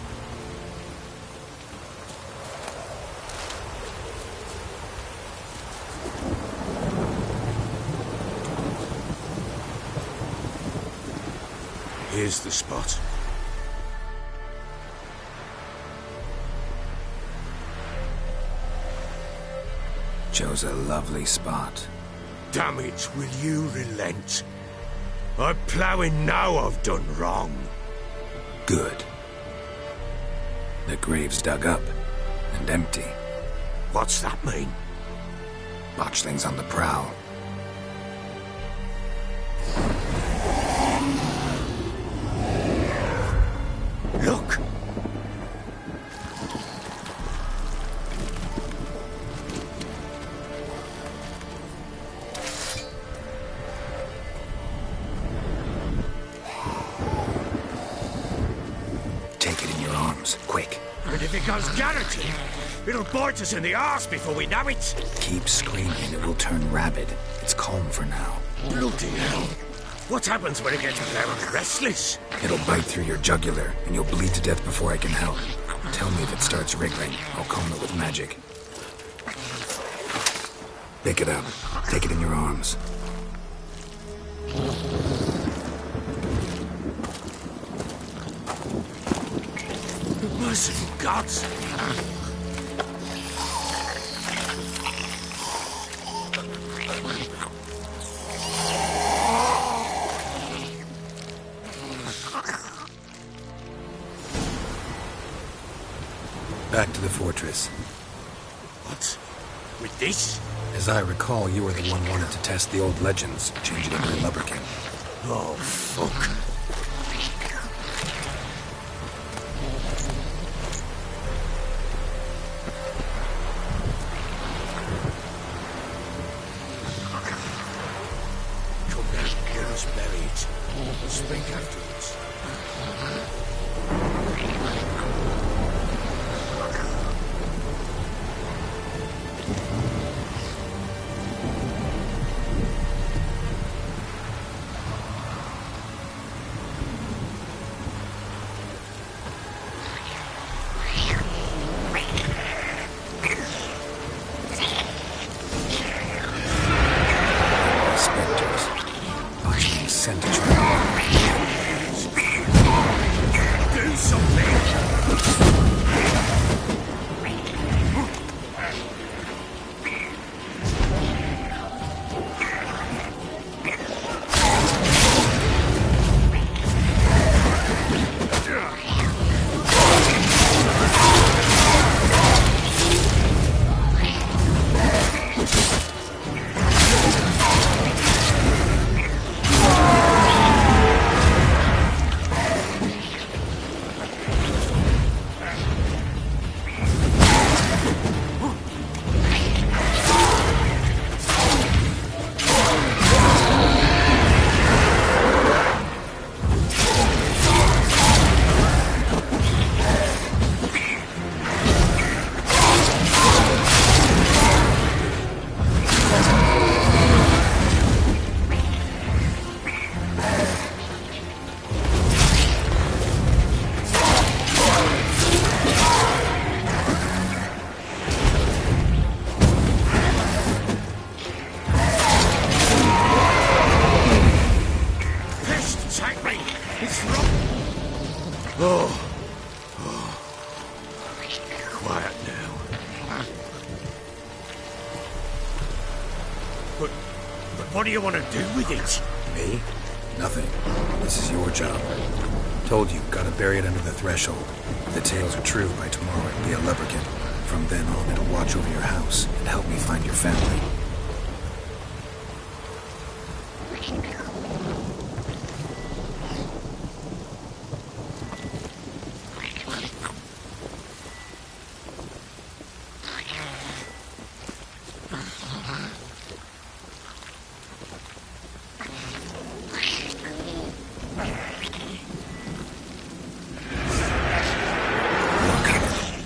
Here's the spot. Chose a lovely spot. Damn it, will you relent? I'm ploughing now I've done wrong. Good. The grave's dug up and empty. What's that mean? Botchling's on the prowl. Look! arms, quick. And if it goes garroted, it'll bite us in the arse before we know it. Keep screaming, it will turn rabid. It's calm for now. Bloody hell. What happens when it gets very restless? It'll bite through your jugular, and you'll bleed to death before I can help. Tell me if it starts wriggling. I'll calm it with magic. Pick it up. Take it in your arms. Merciful gods! Back to the fortress. What? With this? As I recall, you were the one wanted to test the old legends, change it into a lubberkin. Oh, fuck. Come down, get us buried. We'll speak afterwards. What do you want to do with it? Me? Nothing. This is your job. Told you, gotta bury it under the threshold. If the tales are true, by tomorrow it'll be a lubberkin. From then on, it'll watch over your house and help me find your family.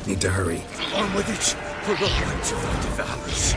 Need to hurry. On with it, for the light of the devourers.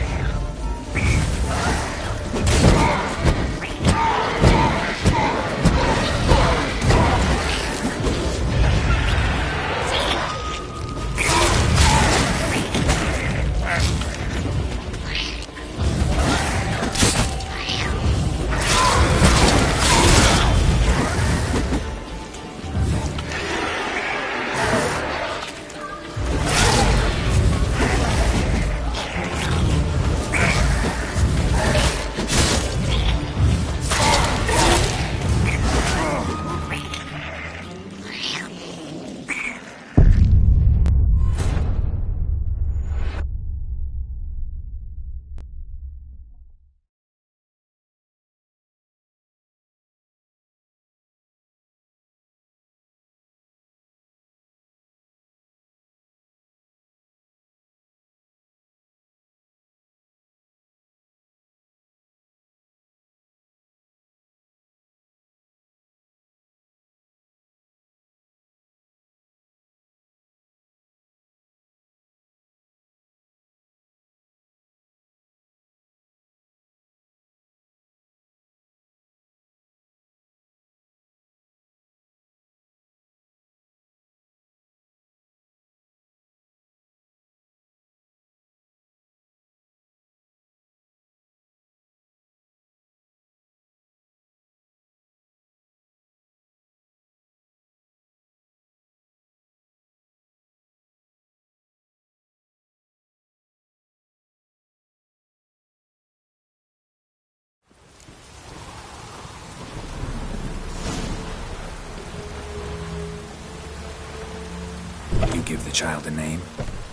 give the child a name?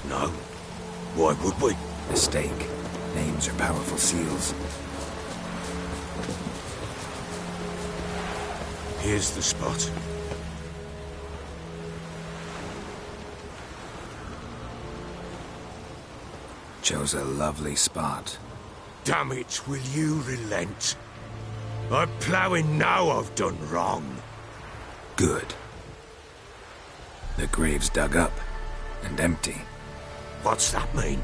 No. Why would we? Mistake. Names are powerful seals. Here's the spot. Chose a lovely spot. Damn it, will you relent? I'm ploughing now I've done wrong. Good. The grave's dug up and empty. What's that mean?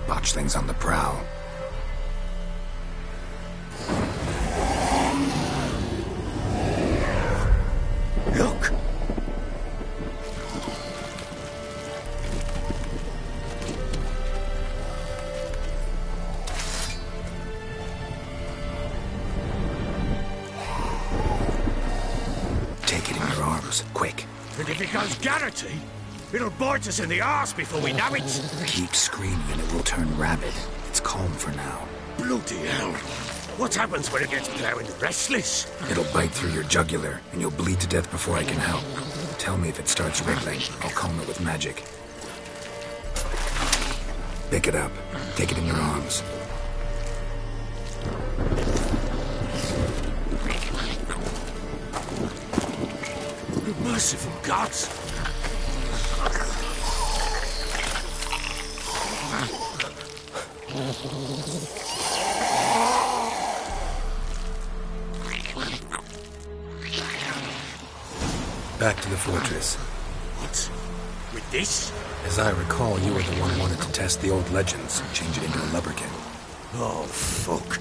Botchling's on the prowl. Look! Take it in your arms, quick. And if it goes Garrity, it'll bite us in the arse before we know it. Keep screaming and it will turn rabid. It's calm for now. Bloody hell. What happens when it gets plowing restless? It'll bite through your jugular, and you'll bleed to death before I can help. Tell me if it starts wriggling. I'll calm it with magic. Pick it up. Take it in your arms. Merciful gods! Back to the fortress. What? With this? As I recall, you were the one who wanted to test the old legends, change it into a lubberkin. Oh, fuck.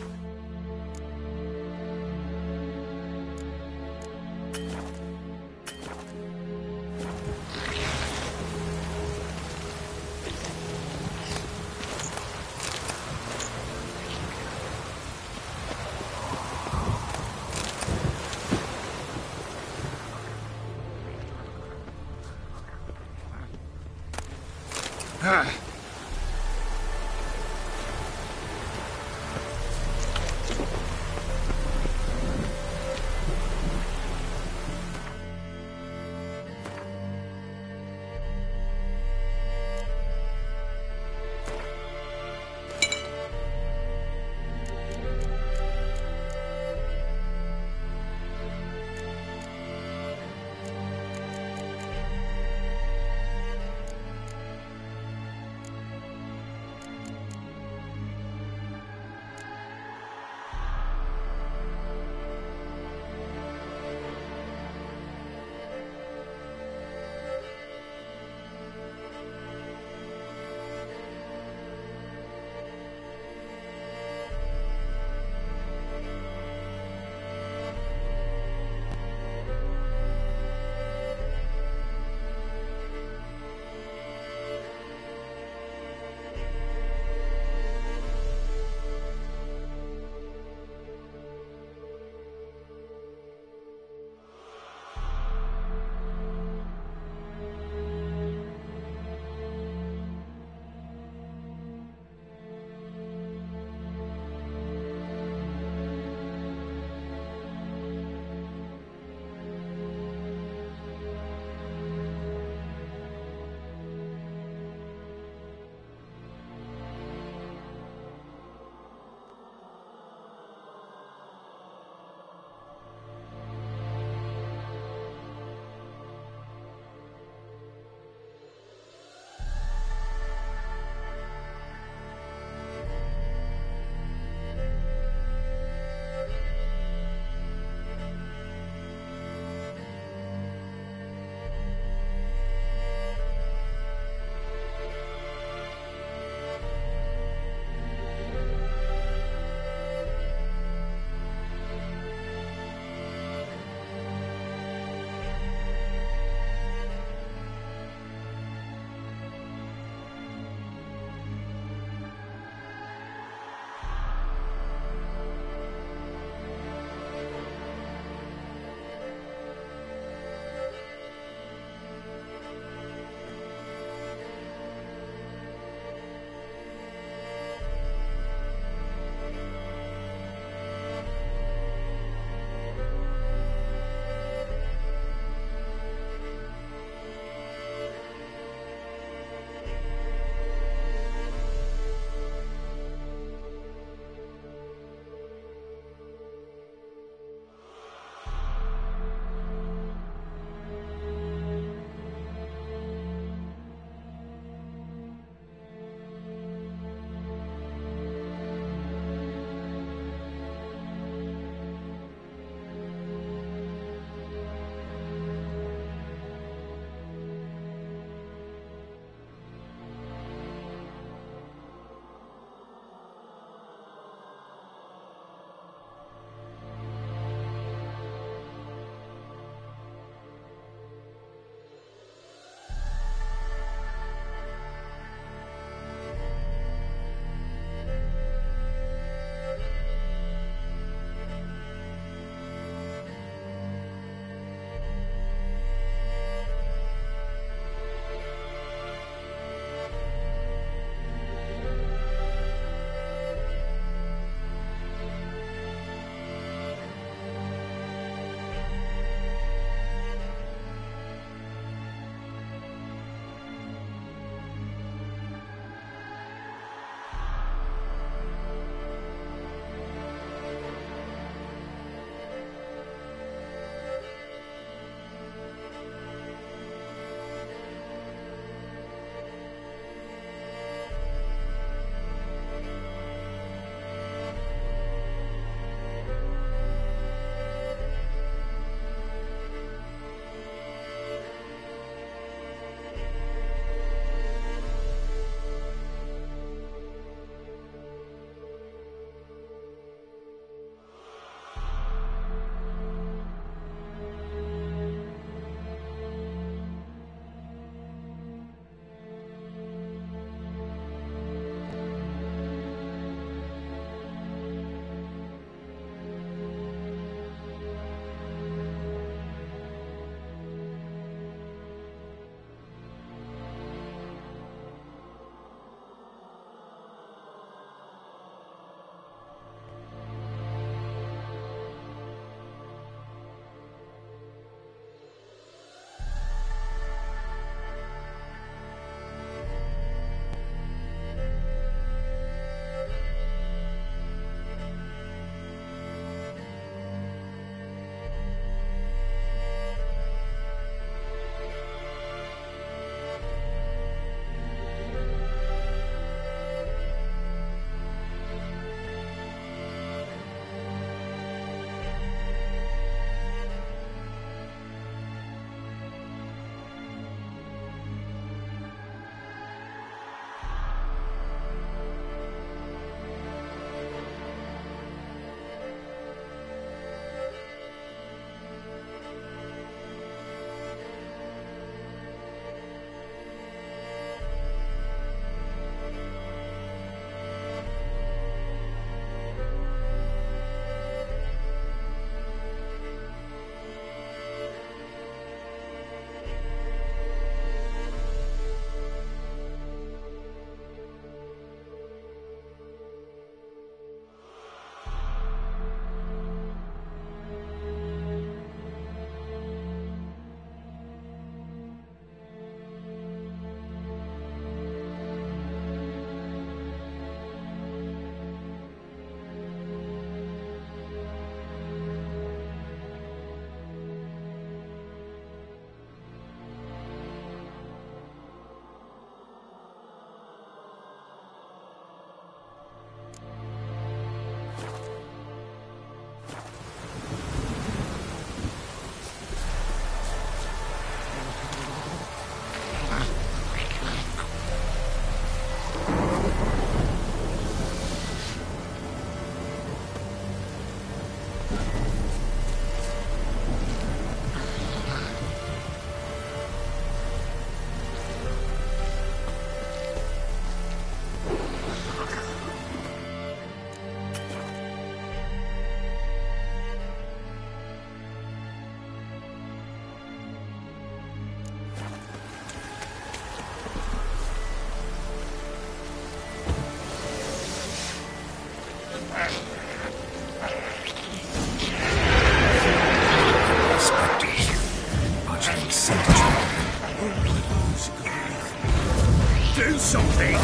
Do something!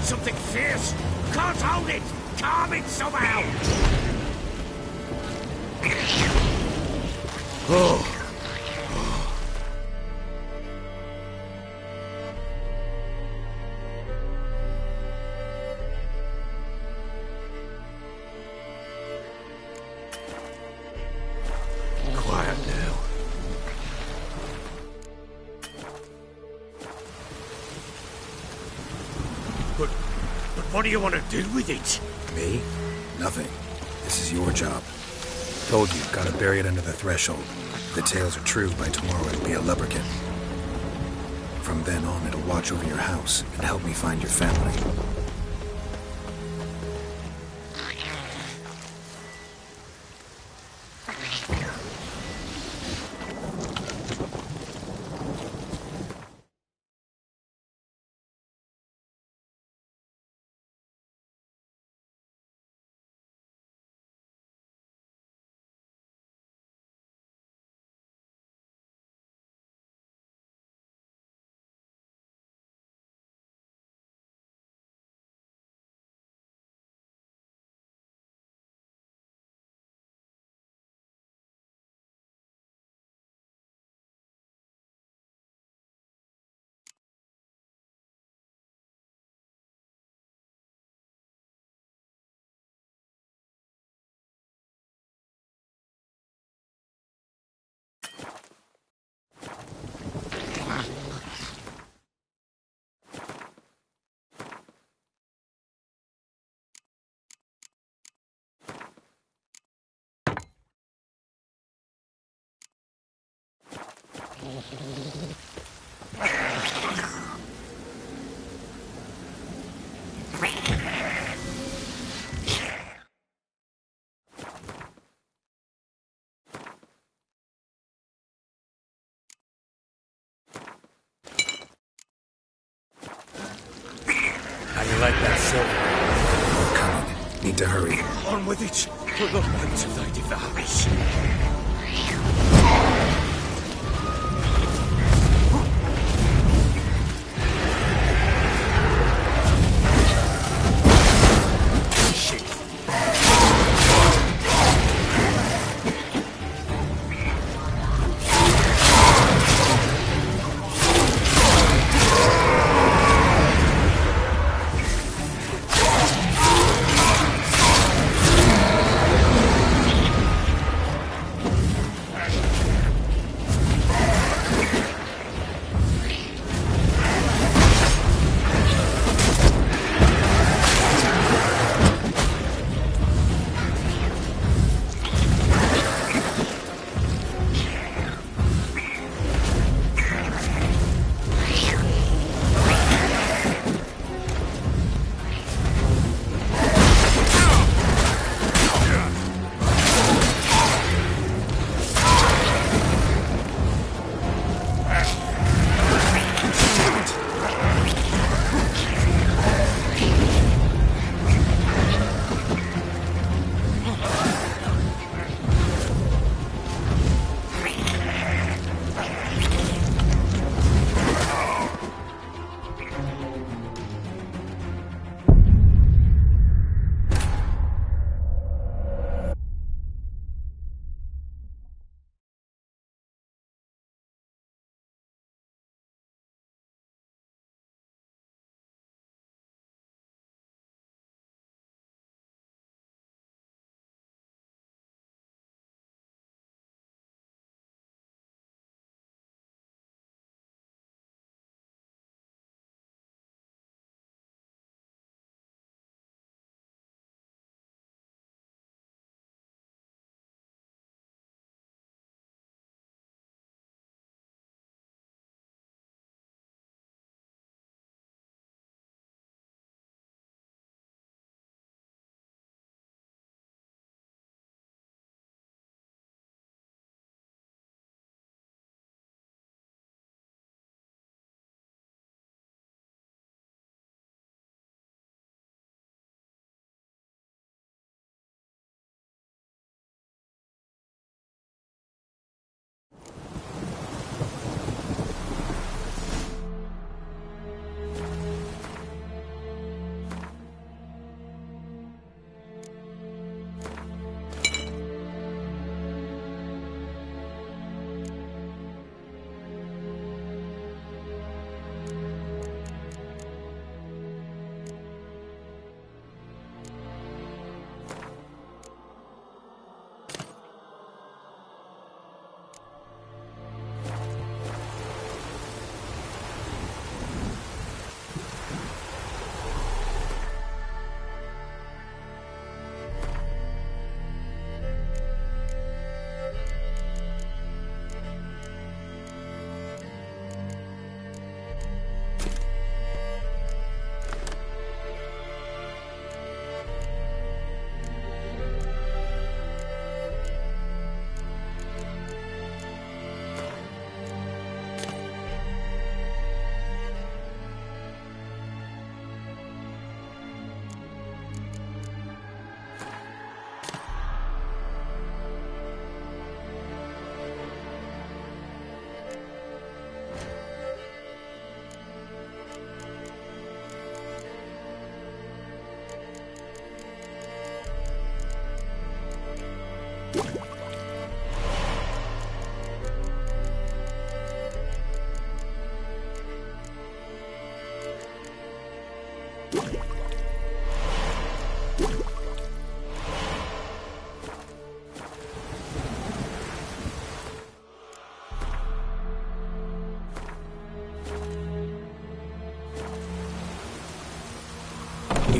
Something fierce! Can't hold it! Calm it somehow! Oh. Quiet now. But what do you want to do with it? Me? Nothing. This is your job. Told you, gotta bury it under the threshold. If the tales are true, by tomorrow it'll be a lubberkin. From then on, it'll watch over your house and help me find your family. How you like that silver? More coming. Need to hurry. On with it! For the light of thy devours!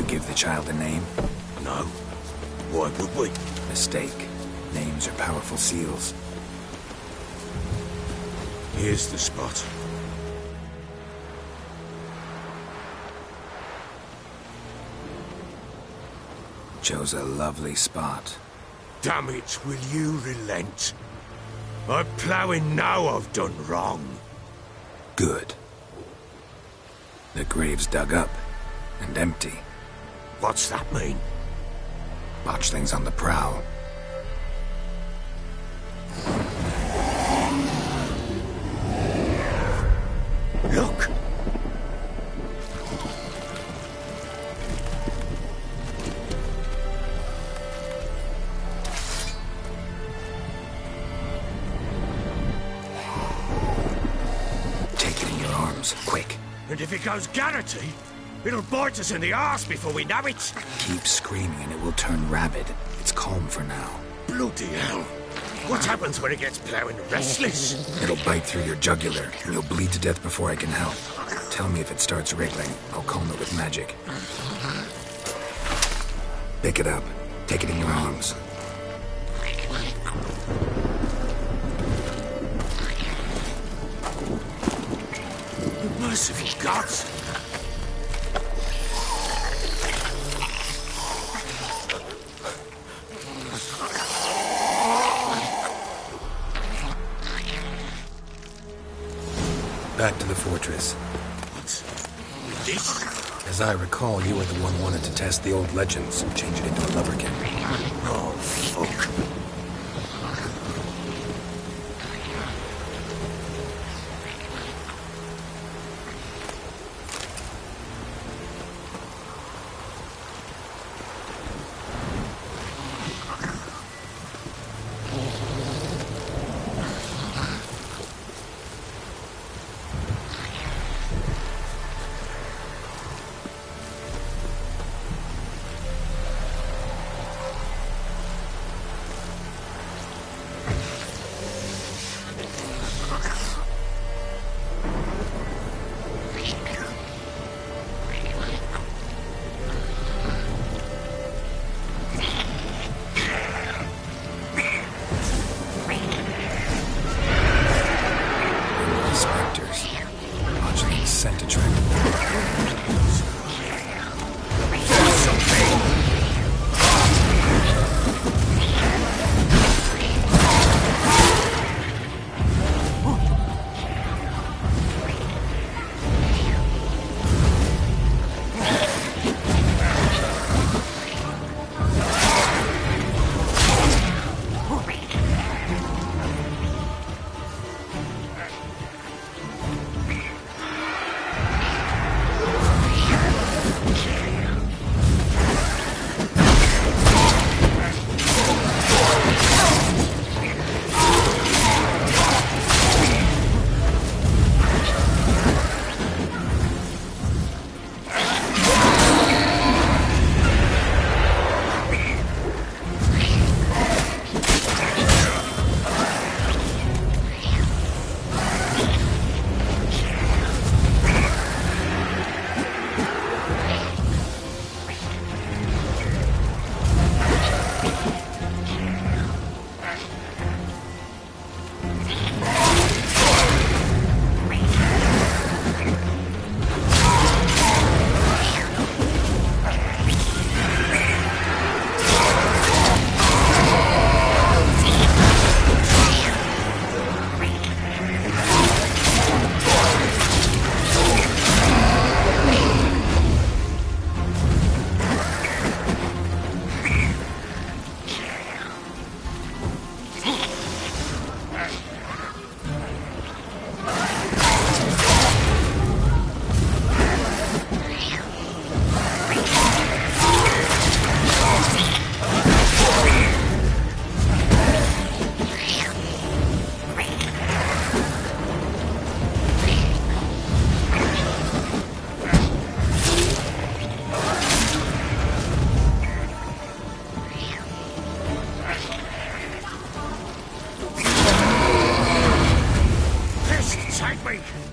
give the child a name? No. Why would we? Mistake. Names are powerful seals. Here's the spot. Chose a lovely spot. Damn it, will you relent? I'm ploughing now I've done wrong. Good. The grave's dug up and empty. What's that mean? Botchling's on the prowl. Look! Take it in your arms, quick. And if it goes Garrity, it'll bite us in the arse before we know it. Keep screaming and it will turn rabid. It's calm for now. Bloody hell. What happens when it gets ploughing restless? It'll bite through your jugular, and you'll bleed to death before I can help. Tell me if it starts wriggling. I'll calm it with magic. Pick it up. Take it in your arms. Merciful gods! Back to the fortress. What? This? As I recall, you were the one wanted to test the old legends, change it into a lubberkin. Oh, fuck.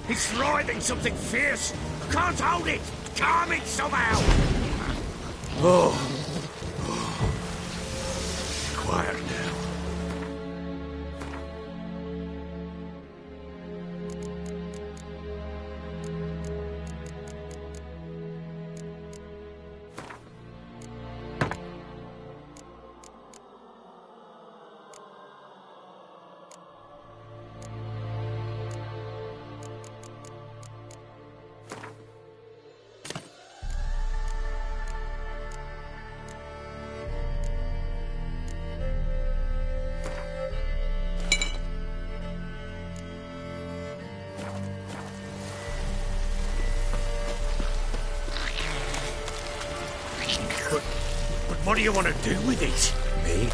It's writhing something fierce. I can't hold it. Calm it somehow. Oh. Quiet now. What do you want to do with it? Me?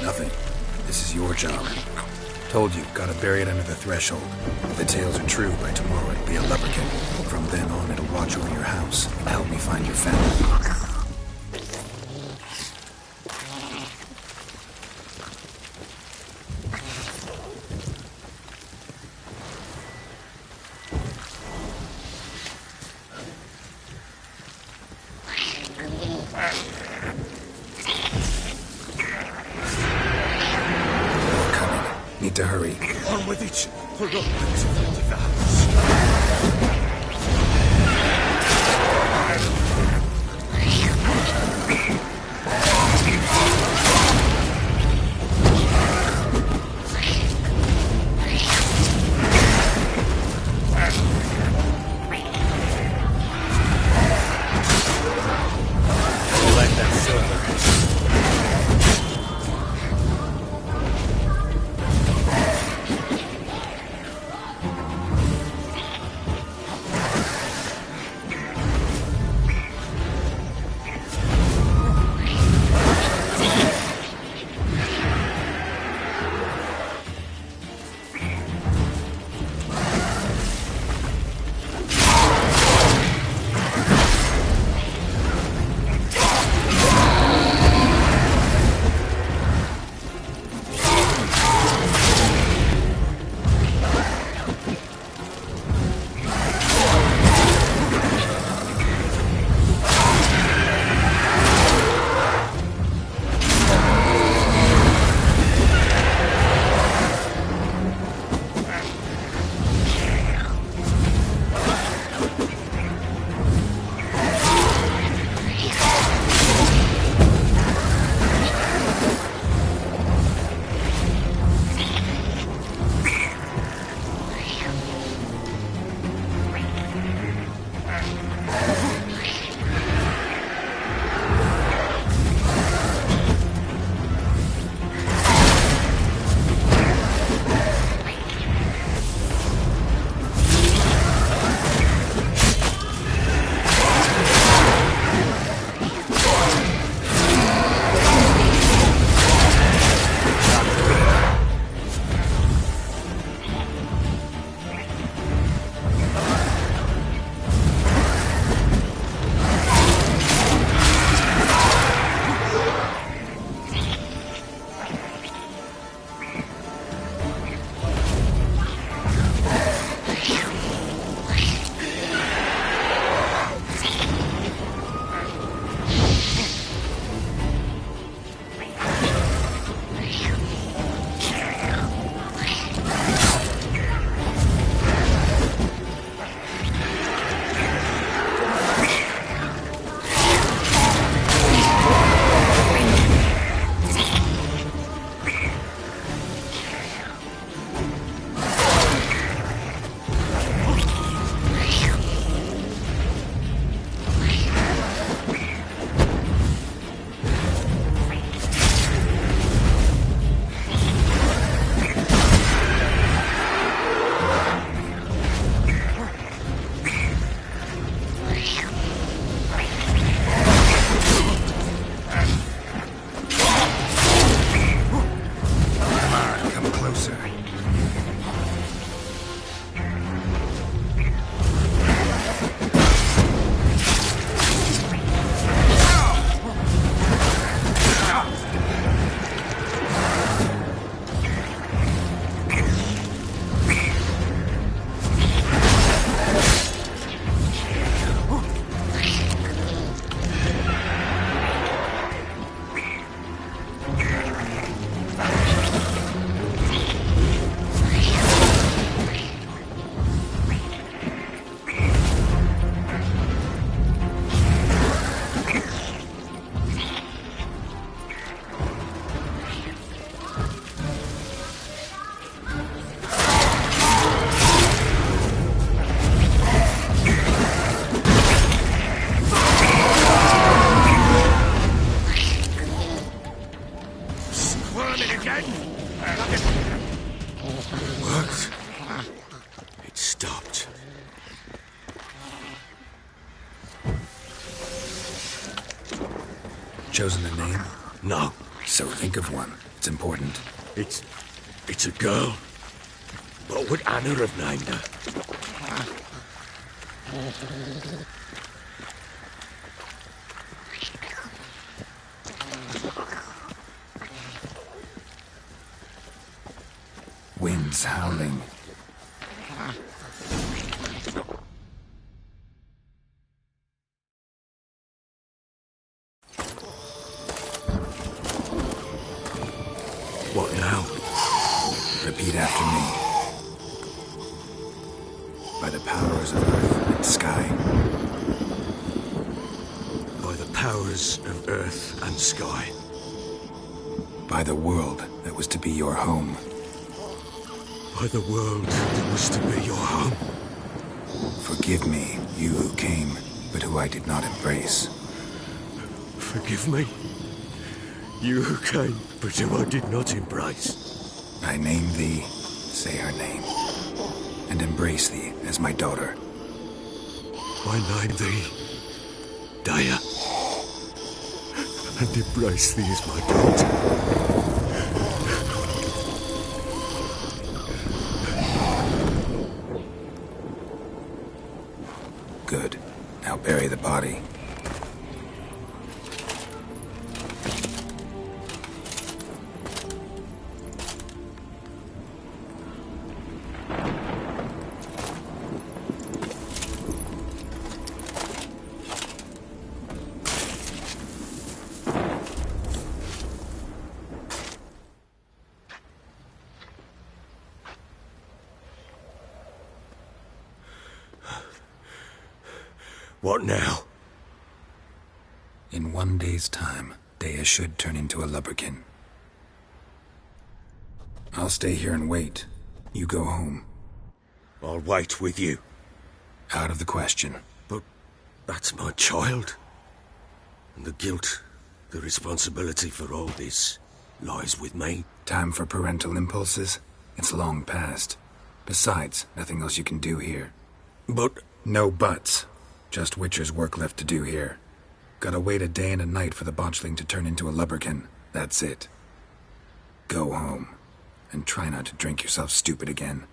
Nothing. This is your job. Told you, gotta bury it under the threshold. If the tales are true, by tomorrow it'll be a leprechaun. From then on, it'll watch over your house and help me find your family. Need to hurry. On with it. Hold up. There's a friend of the house. Collect that silver. stopped. Chosen a name? No. So think of one. It's important. It's a girl. What would Anna have named her? Winds howling. What now? Repeat after me. By the powers of earth and sky. By the powers of earth and sky. By the world that was to be your home. By the world that was to be your home. Forgive me, you who came, but who I did not embrace. Forgive me, you who came, but who I did not embrace. I name thee, say her name, and embrace thee as my daughter. I name thee, Daya, and embrace thee as my daughter. Good. Now bury the body. What now? In 1 day's time, Daya should turn into a lubberkin. I'll stay here and wait. You go home. I'll wait with you. Out of the question. But that's my child. And the guilt, the responsibility for all this, lies with me. Time for parental impulses? It's long past. Besides, nothing else you can do here. But... No buts. Just Witcher's work left to do here. Gotta wait a day and a night for the botchling to turn into a lubberkin. That's it. Go home. And try not to drink yourself stupid again.